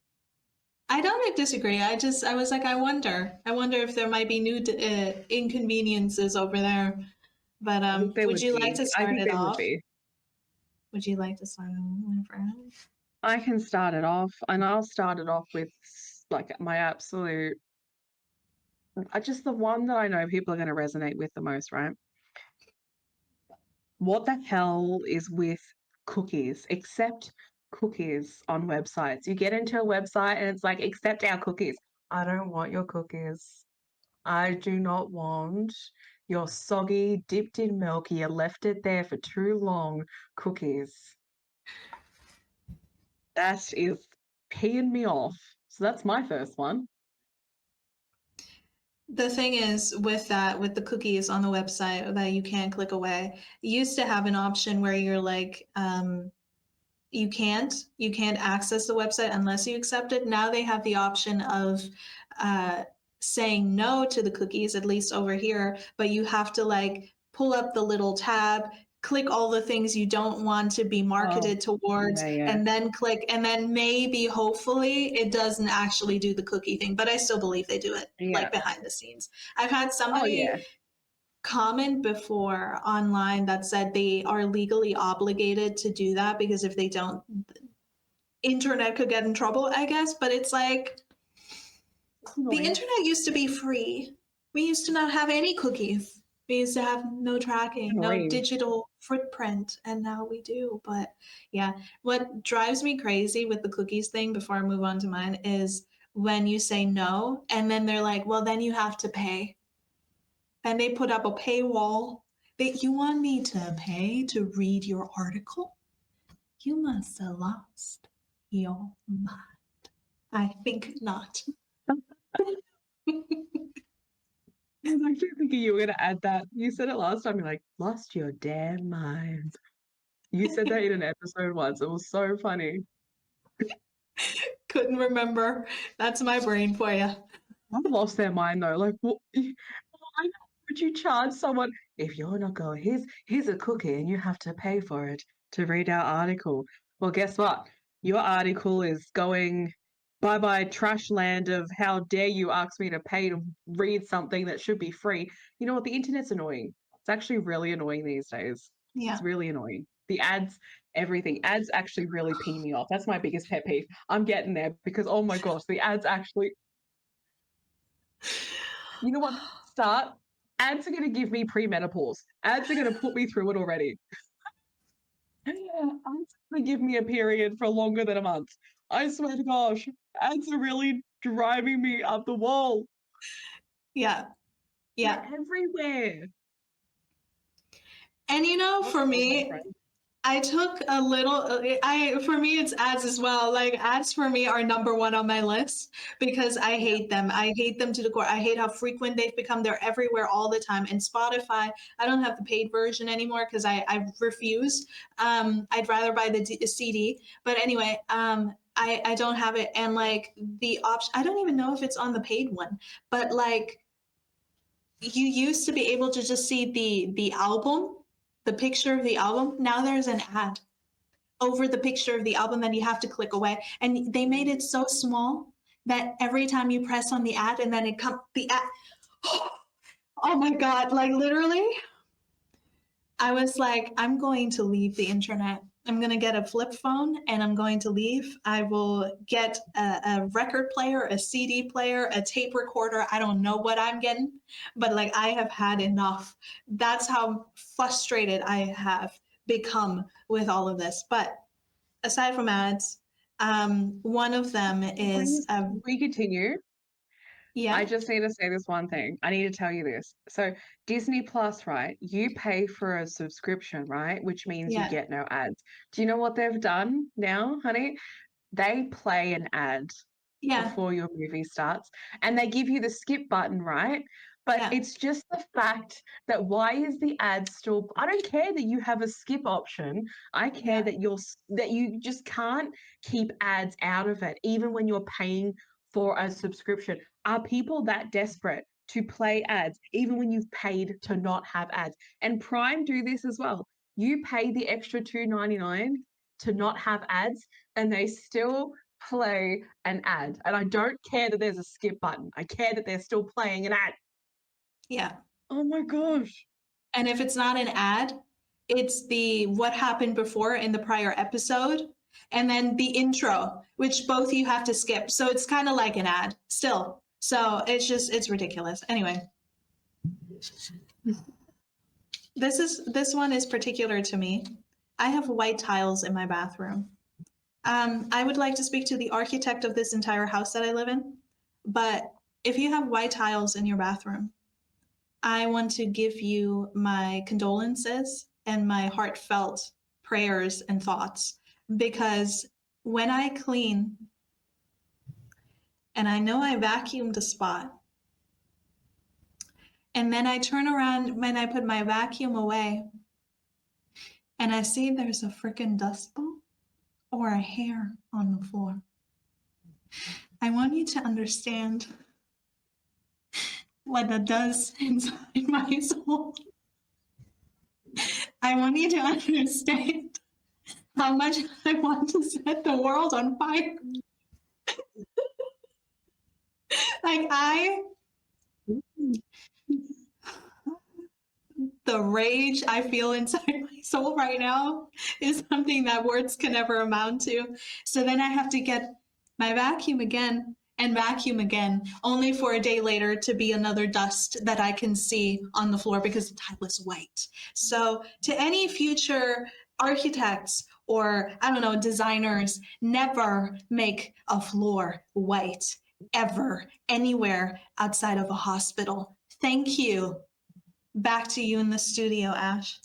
I don't disagree. I was like, I wonder. I wonder if there might be new inconveniences over there. But I think there would would you like be. to I start think it there would off? be. Would you like to start it off first? I can start it off, and I'll start it off with like my absolute, just the one that I know people are going to resonate with the most, right? What the hell is with cookies? Accept cookies on websites. You get into a website and it's like, accept our cookies. I don't want your cookies. I do not want your soggy, dipped in milk, you left it there for too long cookies. That is peeing me off. So that's my first one. The thing is with that, with the cookies on the website that you can't click away, you used to have an option where you're like, you can't access the website unless you accept it. Now they have the option of uh, saying no to the cookies, at least over here, but you have to like pull up the little tab, click all the things you don't want to be Oh, marketed towards, yeah, yeah. and then click, and then maybe hopefully it doesn't actually do the cookie thing, but I still believe they do it Yeah. like behind the scenes. I've had Oh, somebody yeah. comment before online that said they are legally obligated to do that because if they don't, internet could get in trouble, I guess. But it's like It's the annoying. internet used to be free. We used to not have any cookies. We used to have no tracking, no Annoying. digital footprint, and now we do. But yeah, what drives me crazy with the cookies thing before I move on to mine is when you say no, and then they're like, well, then you have to pay. And they put up a paywall. You want me to pay to read your article? You must have lost your mind. I think not. I was actually thinking you were going to add that. You said it last time. You're like, lost your damn mind. You said that in an episode once. It was so funny. Couldn't remember. That's my brain for you. I've lost their mind though. Like, what? Why would you charge someone if you're not going? Here's a cookie, and you have to pay for it to read our article. Well, guess what? Your article is going bye bye trash land of how dare you ask me to pay to read something that should be free. You know what? The internet's annoying. It's actually really annoying these days. It's Yeah. really annoying. The ads, everything. Ads actually really pee me off. That's my biggest pet peeve. I'm getting there because oh my gosh, the ads actually you know what? Start. Ads are going to give me premenopause. Ads are going to put me through it already. Ads are going to give me a period for longer than a month. I swear to gosh, ads are really driving me up the wall. Yeah. They're Yeah. everywhere. And Oh, for God, my me, friend. I took a little, I, for me, it's ads as well. Like ads for me are number one on my list because I Yeah. hate them. I hate them to the core. I hate how frequent they've become. They're everywhere all the time. And Spotify, I don't have the paid version anymore because I refuse. I'd rather buy the CD. But anyway, I don't have it. And like the option, I don't even know if it's on the paid one, but like you used to be able to just see the album, the picture of the album, now there's an ad over the picture of the album that you have to click away. And they made it so small that every time you press on the ad and then it comes, the ad, oh my God, like literally, I was like, I'm going to leave the internet. I'm going to get a flip phone and I'm going to leave. I will get a record player, a CD player, a tape recorder. I don't know what I'm getting, but like I have had enough. That's how frustrated I have become with all of this. But aside from ads, one of them is, we continue. I yeah, just need to say this one thing. I need to tell you this. So, Disney Plus, right? You pay for a subscription, right? Which means you yeah, get no ads. Do you know what they've done now, honey? They play an ad yeah, before your movie starts and they give you the skip button, right? But yeah, it's just the fact that why is the ad still, I don't care that you have a skip option. I care yeah, that that you just can't keep ads out of it even when you're paying for a subscription. Are people that desperate to play ads even when you've paid to not have ads? And Prime do this as well. You pay the extra $2.99 to not have ads and they still play an ad. And I don't care that there's a skip button. I care that they're still playing an ad. yeah. Oh my gosh. And if it's not an ad, it's the what happened before in the prior episode, and then the intro, which both you have to skip. So it's kind of like an ad still. So it's ridiculous. Anyway, this one is particular to me. I have white tiles in my bathroom. I would like to speak to the architect of this entire house that I live in, but if you have white tiles in your bathroom, I want to give you my condolences and my heartfelt prayers and thoughts because when I clean and I know I vacuumed a spot, and then I turn around when I put my vacuum away and I see there's a freaking dust ball or a hair on the floor. I want you to understand what that does inside my soul. I want you to understand how much I want to set the world on fire. Like the rage I feel inside my soul right now is something that words can never amount to. So then I have to get my vacuum again and vacuum again, only for a day later to be another dust that I can see on the floor because the tile is white. So to any future architects or, I don't know, designers, never make a floor white ever, anywhere outside of a hospital. Thank you. Back to you in the studio, Ash.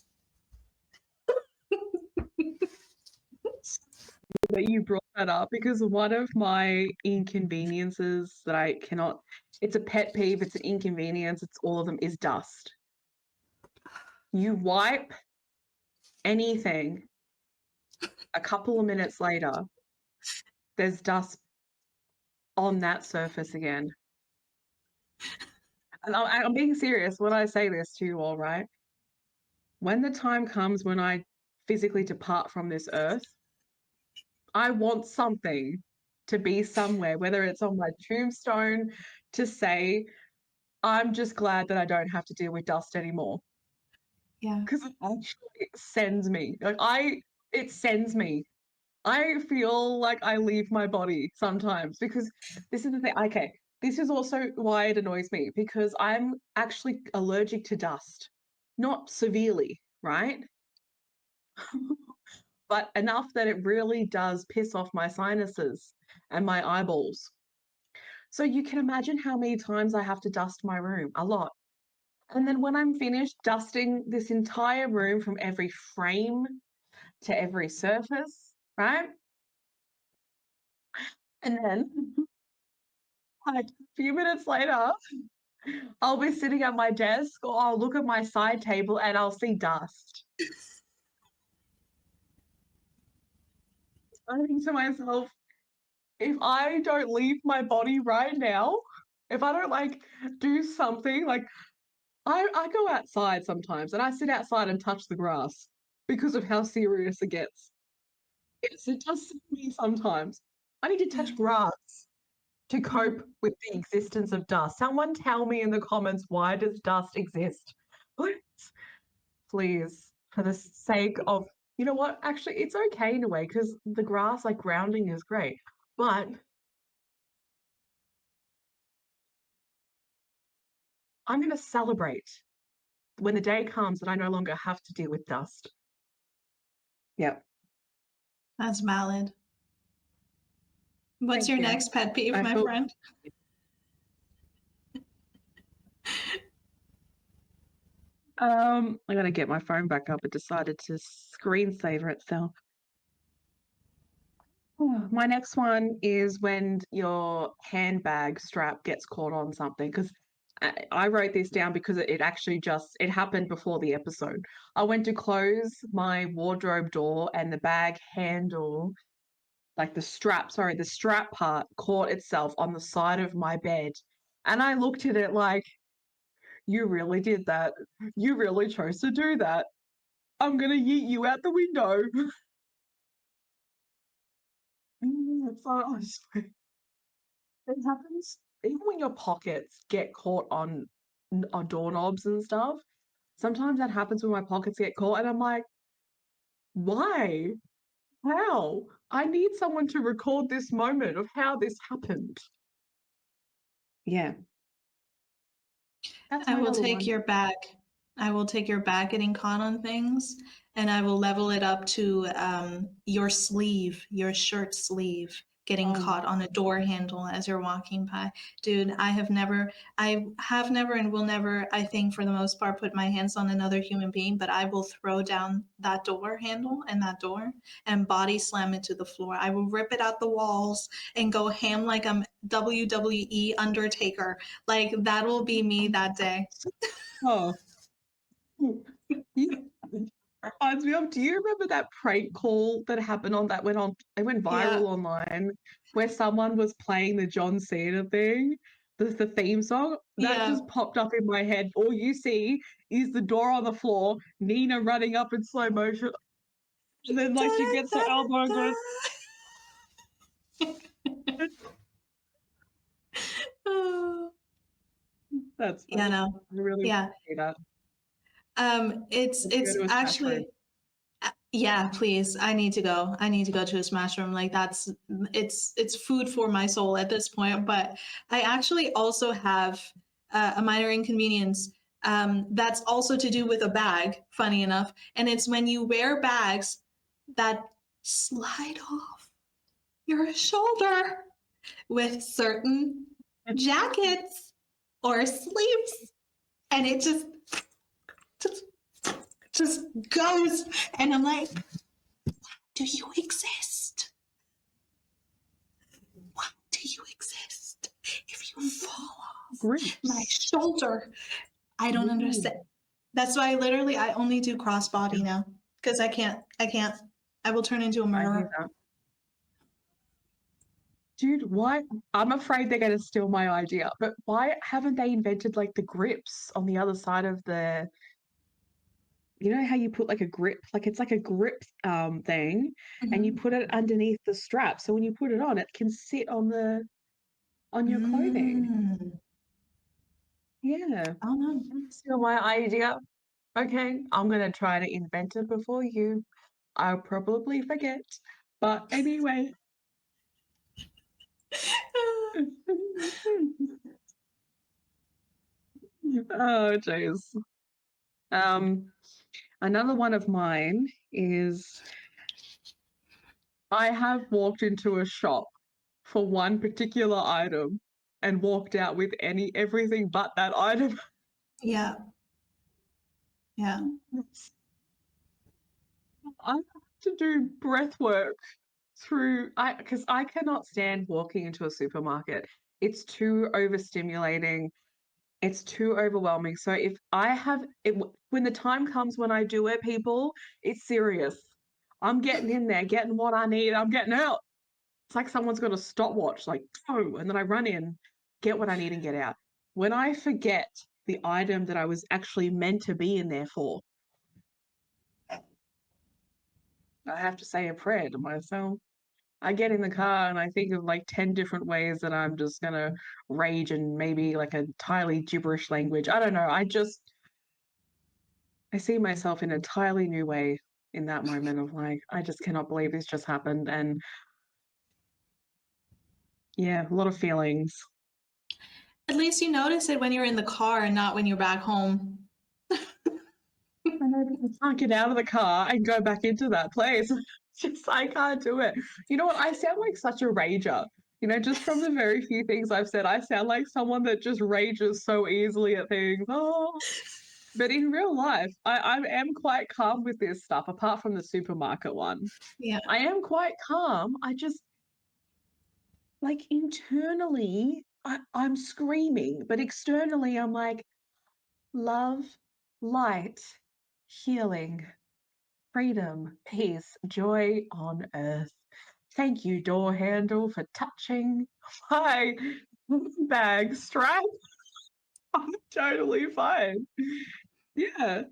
That you brought that up because one of my inconveniences that I cannot, it's a pet peeve, it's an inconvenience, it's all of them, is dust. You wipe anything, a couple of minutes later, there's dust on that surface again. And I'm being serious when I say this to you all, right? When the time comes when I physically depart from this earth, I want something to be somewhere, whether it's on my tombstone to say, I'm just glad that I don't have to deal with dust anymore. Yeah. Because it actually sends me. It sends me. I feel like I leave my body sometimes because this is the thing. Okay, this is also why it annoys me because I'm actually allergic to dust. Not severely, right? But enough that it really does piss off my sinuses and my eyeballs. So you can imagine how many times I have to dust my room. A lot. And then when I'm finished dusting this entire room from every frame to every surface, right? And then like a few minutes later, I'll be sitting at my desk or I'll look at my side table and I'll see dust. I think to myself, if I don't leave my body right now, if I don't like do something like I go outside sometimes and I sit outside and touch the grass because of how serious it gets. Yes, it does scare me sometimes. I need to touch Yeah. grass to Yeah. cope with the existence of dust. Someone tell me in the comments, why does dust exist? Please, please, for the sake of, you know what? Actually, it's okay in a way because the grass, like grounding, is great. But I'm going to celebrate when the day comes that I no longer have to deal with dust. Yep. That's valid. What's Thank your you. next pet peeve, I my feel friend? I gotta get my phone back up. It decided to screensaver itself. My next one is when your handbag strap gets caught on something. Because I wrote this down because it actually it happened before the episode. I went to close my wardrobe door and the bag handle, like the strap part caught itself on the side of my bed. And I looked at it like, you really did that. You really chose to do that. I'm gonna yeet you out the window. So honestly, it happens even when your pockets get caught on doorknobs and stuff. Sometimes that happens when my pockets get caught, and I'm like, why? How? I need someone to record this moment of how this happened. Yeah, that's I my will number take one. your bag. I will take your bag getting caught on things, and I will level it up to your sleeve, your shirt sleeve getting Oh, caught on a door handle as you're walking by. Dude, I have never and will never, I think for the most part, put my hands on another human being, but I will throw down that door handle and that door and body slam it to the floor. I will rip it out the walls and go ham like I'm WWE Undertaker. Like that will be me that day. oh. You, reminds me of, do you remember that prank call that happened on that went on it went Yeah, viral online where someone was playing the John Cena thing, the theme song? That yeah. just popped up in my head. All you see is the door on the floor, Nina running up in slow motion, and then like she gets her elbow and goes, Oh, that's yeah, funny. no. I really want Yeah. to see that. Let's go It's to a smash room. actually yeah, please. I need to go. I need to go to a smash room. Like that's it's food for my soul at this point. But I actually also have a minor inconvenience that's also to do with a bag. Funny enough, and it's when you wear bags that slide off your shoulder with certain jackets or sleeves, and it just just goes, and I'm like, do you exist? Why do you exist? If you fall off my Grips. shoulder, I don't Ooh, understand. That's why I only do crossbody now because I can't. I will turn into a I hear murderer. that. Dude, why? I'm afraid they're going to steal my idea, but why haven't they invented like the grips on the other side of the, you know how you put like a grip, like it's like a grip thing, and you Mhm. put it underneath the strap. So when you put it on, it can sit on your clothing. Mm. Yeah. I don't know. Steal my idea. Okay, I'm gonna try to invent it before you. I'll probably forget. But anyway. Oh, jeez. Um, Another one of mine is I have walked into a shop for one particular item and walked out with everything but that item. Yeah, yeah. I have to do breath work through I because I cannot stand walking into a supermarket. It's too overstimulating. It's too overwhelming. So if I have it, when the time comes when I do it, people, it's serious. I'm getting in there, getting what I need. I'm getting out. It's like someone's got a stopwatch, like, oh, and then I run in, get what I need and get out. When I forget the item that I was actually meant to be in there for. I have to say a prayer to myself. I get in the car and I think of like 10 different ways that I'm just gonna rage and maybe like a entirely gibberish language. I don't know. I see myself in an entirely new way in that moment of like, I just cannot believe this just happened. And yeah, a lot of feelings. At least you notice it when you're in the car and not when you're back home. I can't get out of the car and go back into that place. Just I can't do it. You know what? I sound like such a rager. You know, just from the very few things I've said, I sound like someone that just rages so easily at things. Oh, but in real life, I am quite calm with this stuff, apart from the supermarket one. Yeah. I am quite calm. I just like internally, I'm screaming, but externally, I'm like, love, light, healing, freedom, peace, joy on earth. Thank you, door handle, for touching my bag strap. I'm totally fine. Yeah,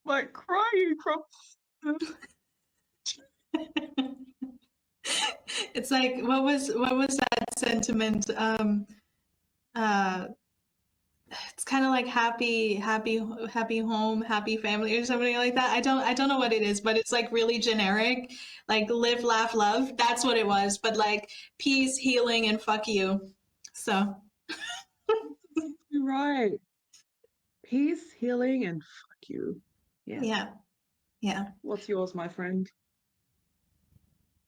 like crying from. It's like what was that sentiment? Uh, it's kind of like happy home, happy family, or something like that. I don't know what it is, but it's like really generic, like live, laugh, love. That's what it was. But like peace, healing, and fuck you. So You're right. Peace, healing, and fuck you. Yeah. yeah, yeah. What's yours, my friend?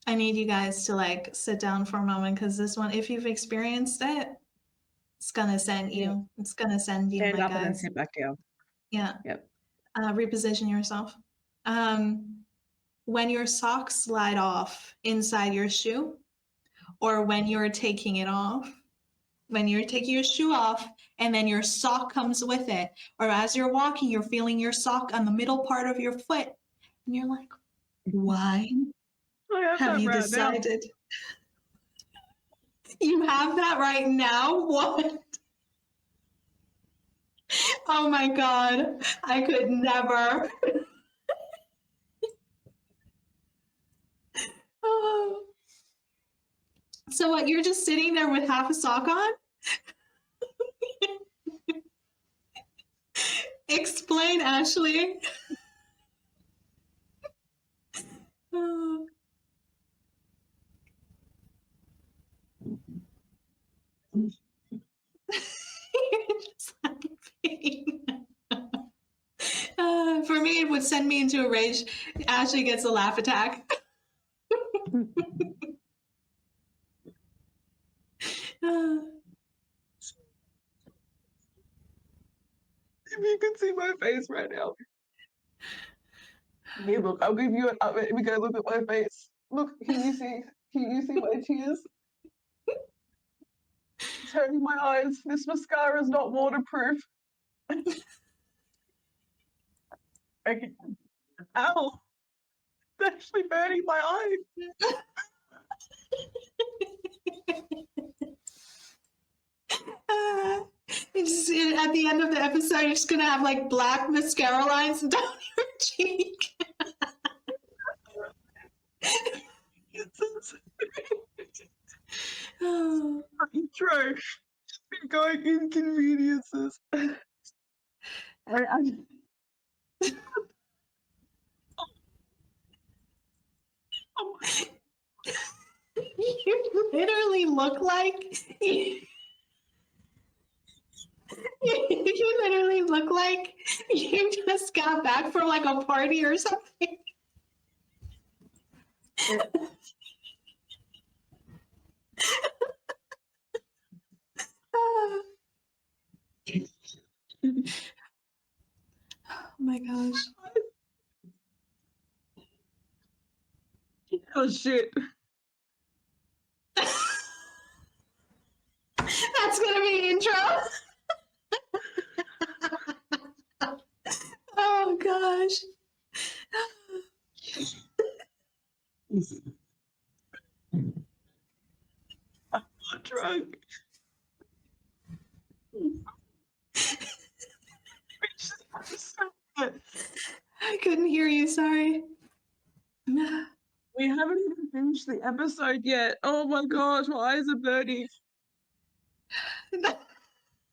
I need you guys to like sit down for a moment because this one, if you've experienced it, it's gonna send Yeah. you. It's gonna send you, Stand my up and then guys. sit back down. Yeah. Yep. Reposition yourself. When your socks slide off inside your shoe, or when you're taking it off, when you're taking your shoe off and then your sock comes with it, or as you're walking, you're feeling your sock on the middle part of your foot, and you're like, why I have have that you right now. decided? You have that right now? What? Oh my God. I could never. Oh. So what, you're just sitting there with half a sock on? Explain, Ashley. Oh. You're just laughing. For me, it would send me into a rage. Ashley gets a laugh attack. If you can see my face right now. Hey, look, I'll give you an update. We go look at my face. Look, can you see? Can you see my tears? It's hurting my eyes. This mascara is not waterproof. Okay. Ow! It's actually burning my eyes. At the end of the episode, you're just gonna have like black mascara lines down your cheek. Oh. Intro. Been going inconveniences. I oh You literally look like you literally look like you just got back from like a party or something. Oh my gosh. oh shit. That's gonna be intro. Oh gosh. I'm not drunk. couldn't hear you. Sorry. We haven't even finished the episode yet. Oh my gosh, my eyes are burning.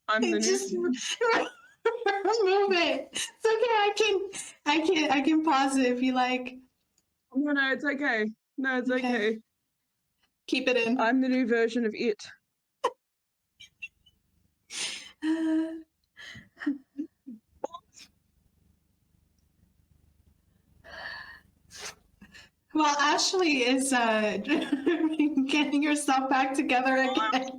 I'm the Just new. remove it. It's okay. I can pause it if you like. No, it's okay. No, it's okay. Keep it in. I'm the new version of it. Well, Ashley is getting herself back together again.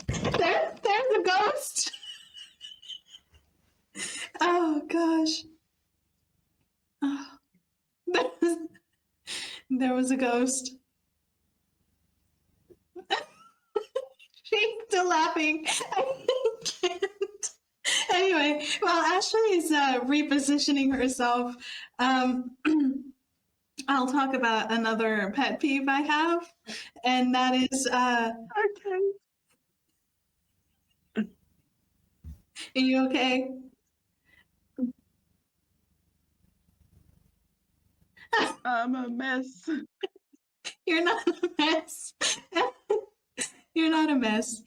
There's a ghost. Oh gosh. Oh, there was a ghost. She's still laughing. I can't. Anyway, while Ashley is repositioning herself, I'll talk about another pet peeve I have, and that is Okay. are you okay? I'm a mess. You're not a mess. You're not a mess.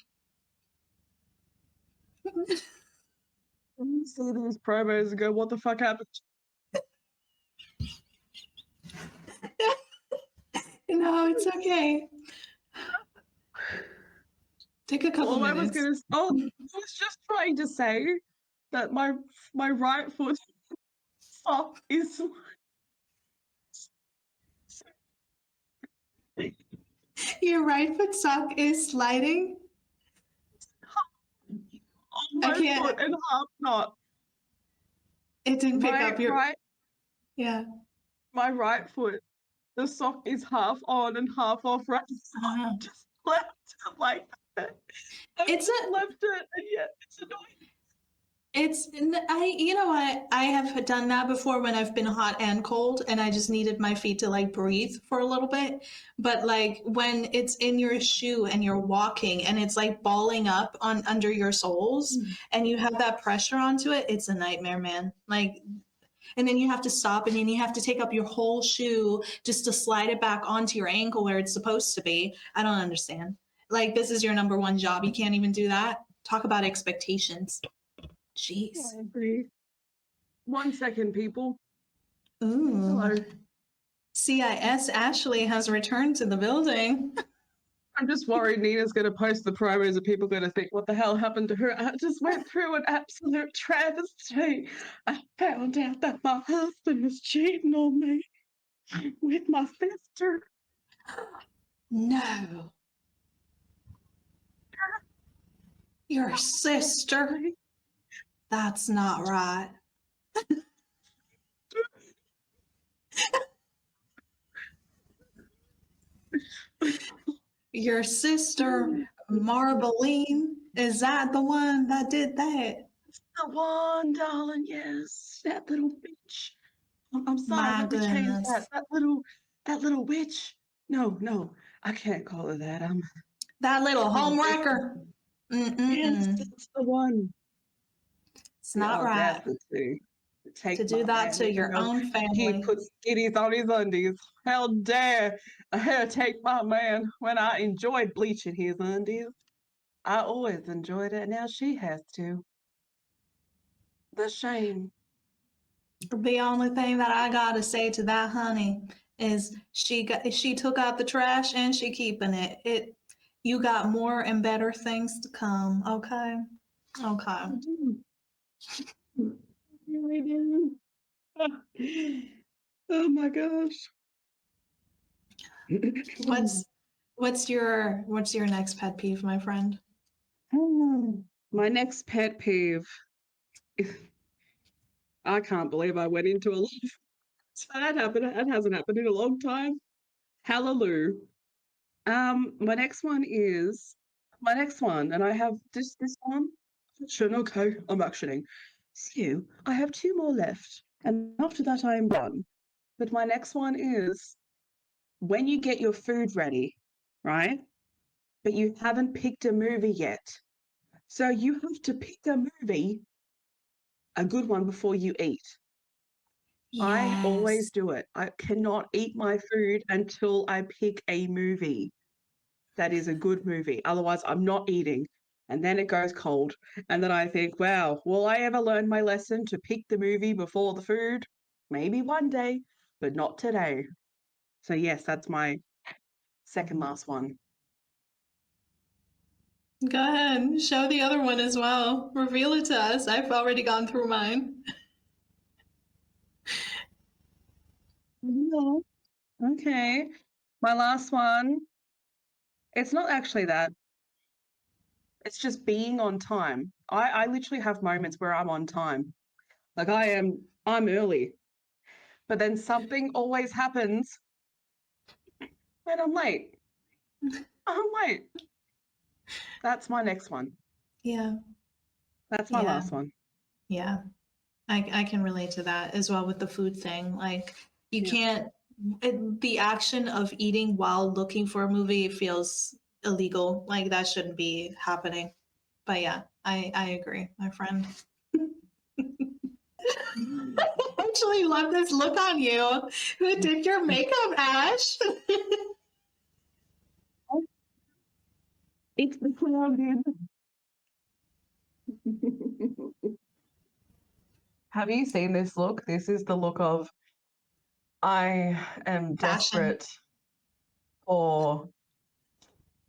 You see these promos and go, what the fuck happened? No, it's okay. Take a couple minutes. I was just trying to say that my right foot sock is Your right foot sock is sliding. on my can't- foot and half not. It didn't pick up your Yeah. My right foot, the sock is half on and half off. Right, Uh-huh. just left it like that. Left it, and yet it's annoying. You know what? I have done that before when I've been hot and cold and I just needed my feet to like breathe for a little bit. But like when it's in your shoe and you're walking and it's like balling up on under your soles and you have that pressure onto it, it's a nightmare, man. Like, and then you have to stop and then you have to take up your whole shoe just to slide it back onto your ankle where it's supposed to be. I don't understand. Like, this is your number one job. You can't even do that. Talk about expectations. Jeez. I agree. 1 second, people. Ooh. Hello. CIS Ashley has returned to the building. I'm just worried Nina's going to post the promos and people are going to think, what the hell happened to her? I just went through an absolute travesty. I found out that my husband was cheating on me with my sister. No. Your sister? That's not right. Your sister, Marbeline, is that the one that did that? The one, darling, yes. That little bitch. I'm sorry, My let me change goodness. that. That little witch. No, I can't call her that. That little homewrecker. Yes, that's the one. It's not right to do that to your own family. He puts skitties on his undies. How dare her take my man when I enjoyed bleaching his undies? I always enjoyed it. Now she has to. The shame. The only thing that I gotta say to that, honey, is she took out the trash and she keeping it. You got more and better things to come. Okay. Really do. Oh my gosh. What's your next pet peeve, my friend? My next pet peeve. I can't believe I went into a life. That happened. That hasn't happened in a long time. Hallelujah. My next one, and I have this one. Action, okay, I'm actioning. So I have 2 more left, and after that I am done. But my next one is when you get your food ready, right? But you haven't picked a movie yet. So you have to pick a movie, a good one, before you eat. I always Yes. do it. I cannot eat my food until I pick a movie that is a good movie. Otherwise, I'm not eating. And then it goes cold. And then I think, wow, will I ever learn my lesson to pick the movie before the food? Maybe one day, but not today. So, yes, that's my second last one. Go ahead. Show the other one as well. Reveal it to us. I've already gone through mine. Yeah. Okay. My last one, it's not actually that. It's just being on time. I literally have moments where I'm on time. Like I'm early, but then something always happens and I'm late. I'm late. That's my next one. Yeah. That's my Yeah. last one. Yeah. I can relate to that as well with the food thing. Like, you Yeah. can't, the action of eating while looking for a movie feels illegal. Like, that shouldn't be happening. But yeah, I agree, my friend. I actually love this look on you. Who did your makeup, Ash? It's the clown. Have you seen this look? This is the look of I am Fashion. desperate for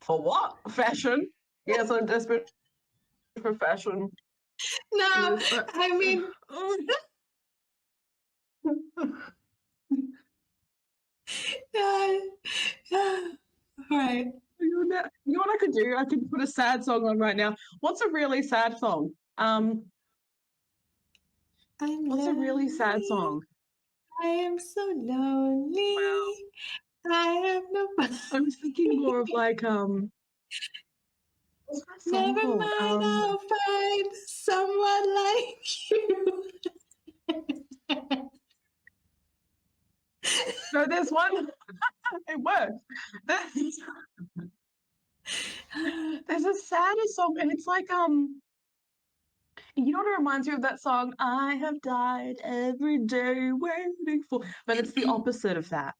what? Fashion. Yes, I'm desperate for fashion. No, Yes, I mean, yeah, yeah. All right. You know what I could do? I could put a sad song on right now. What's a really sad song? I'm What's a really sad lonely. song? I am so Wow. lonely. I have nobody. I was thinking more of like what's that song Never called? mind, I'll find someone like you. No, there's one. It works. There's a sadder song, and it's like you know what it reminds me of that song? I have died every day waiting for, but it's the opposite of that.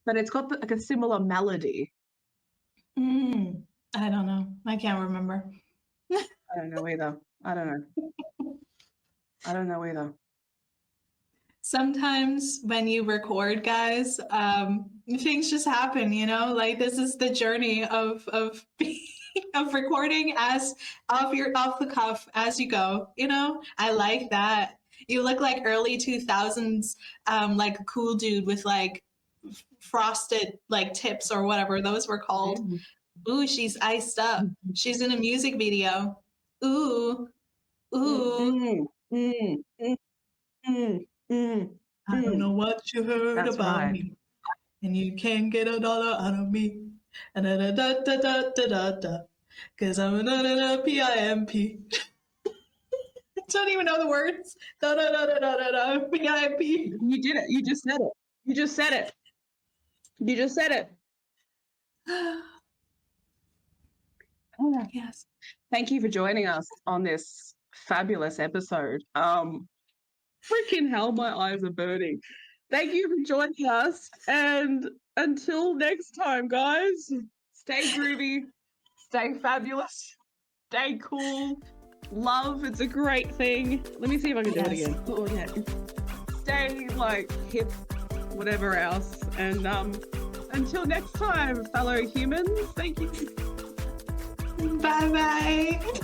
But it's got like a similar melody. I don't know. I can't remember. I don't know either. I don't know. I don't know either. Sometimes when you record, guys, things just happen. Like, this is the journey of of recording as off the cuff as you go. I like that. You look like early 2000s, like a cool dude with like frosted like tips or whatever those were called. Ooh, she's iced up. She's in a music video. Ooh, ooh. Mm, mm, mm, mm, mm, I don't know what you heard That's about right. me, and you can't get a dollar out of me. And da da da da da da da. Cause I'm a da da da P-I-M-P. I don't even know the words. Da da da da da da da P-I-M-P. You did it. You just said it. You just said it. You just said it. Oh, Yes. thank you for joining us on this fabulous episode. Freaking hell, my eyes are burning. Thank you for joining us. And until next time, guys, stay groovy, stay fabulous, stay cool. Love, it's a great thing. Let me see if I can do it Yes. again. Oh, yeah. Stay like hip, whatever else. And until next time, fellow humans, thank you. Bye bye.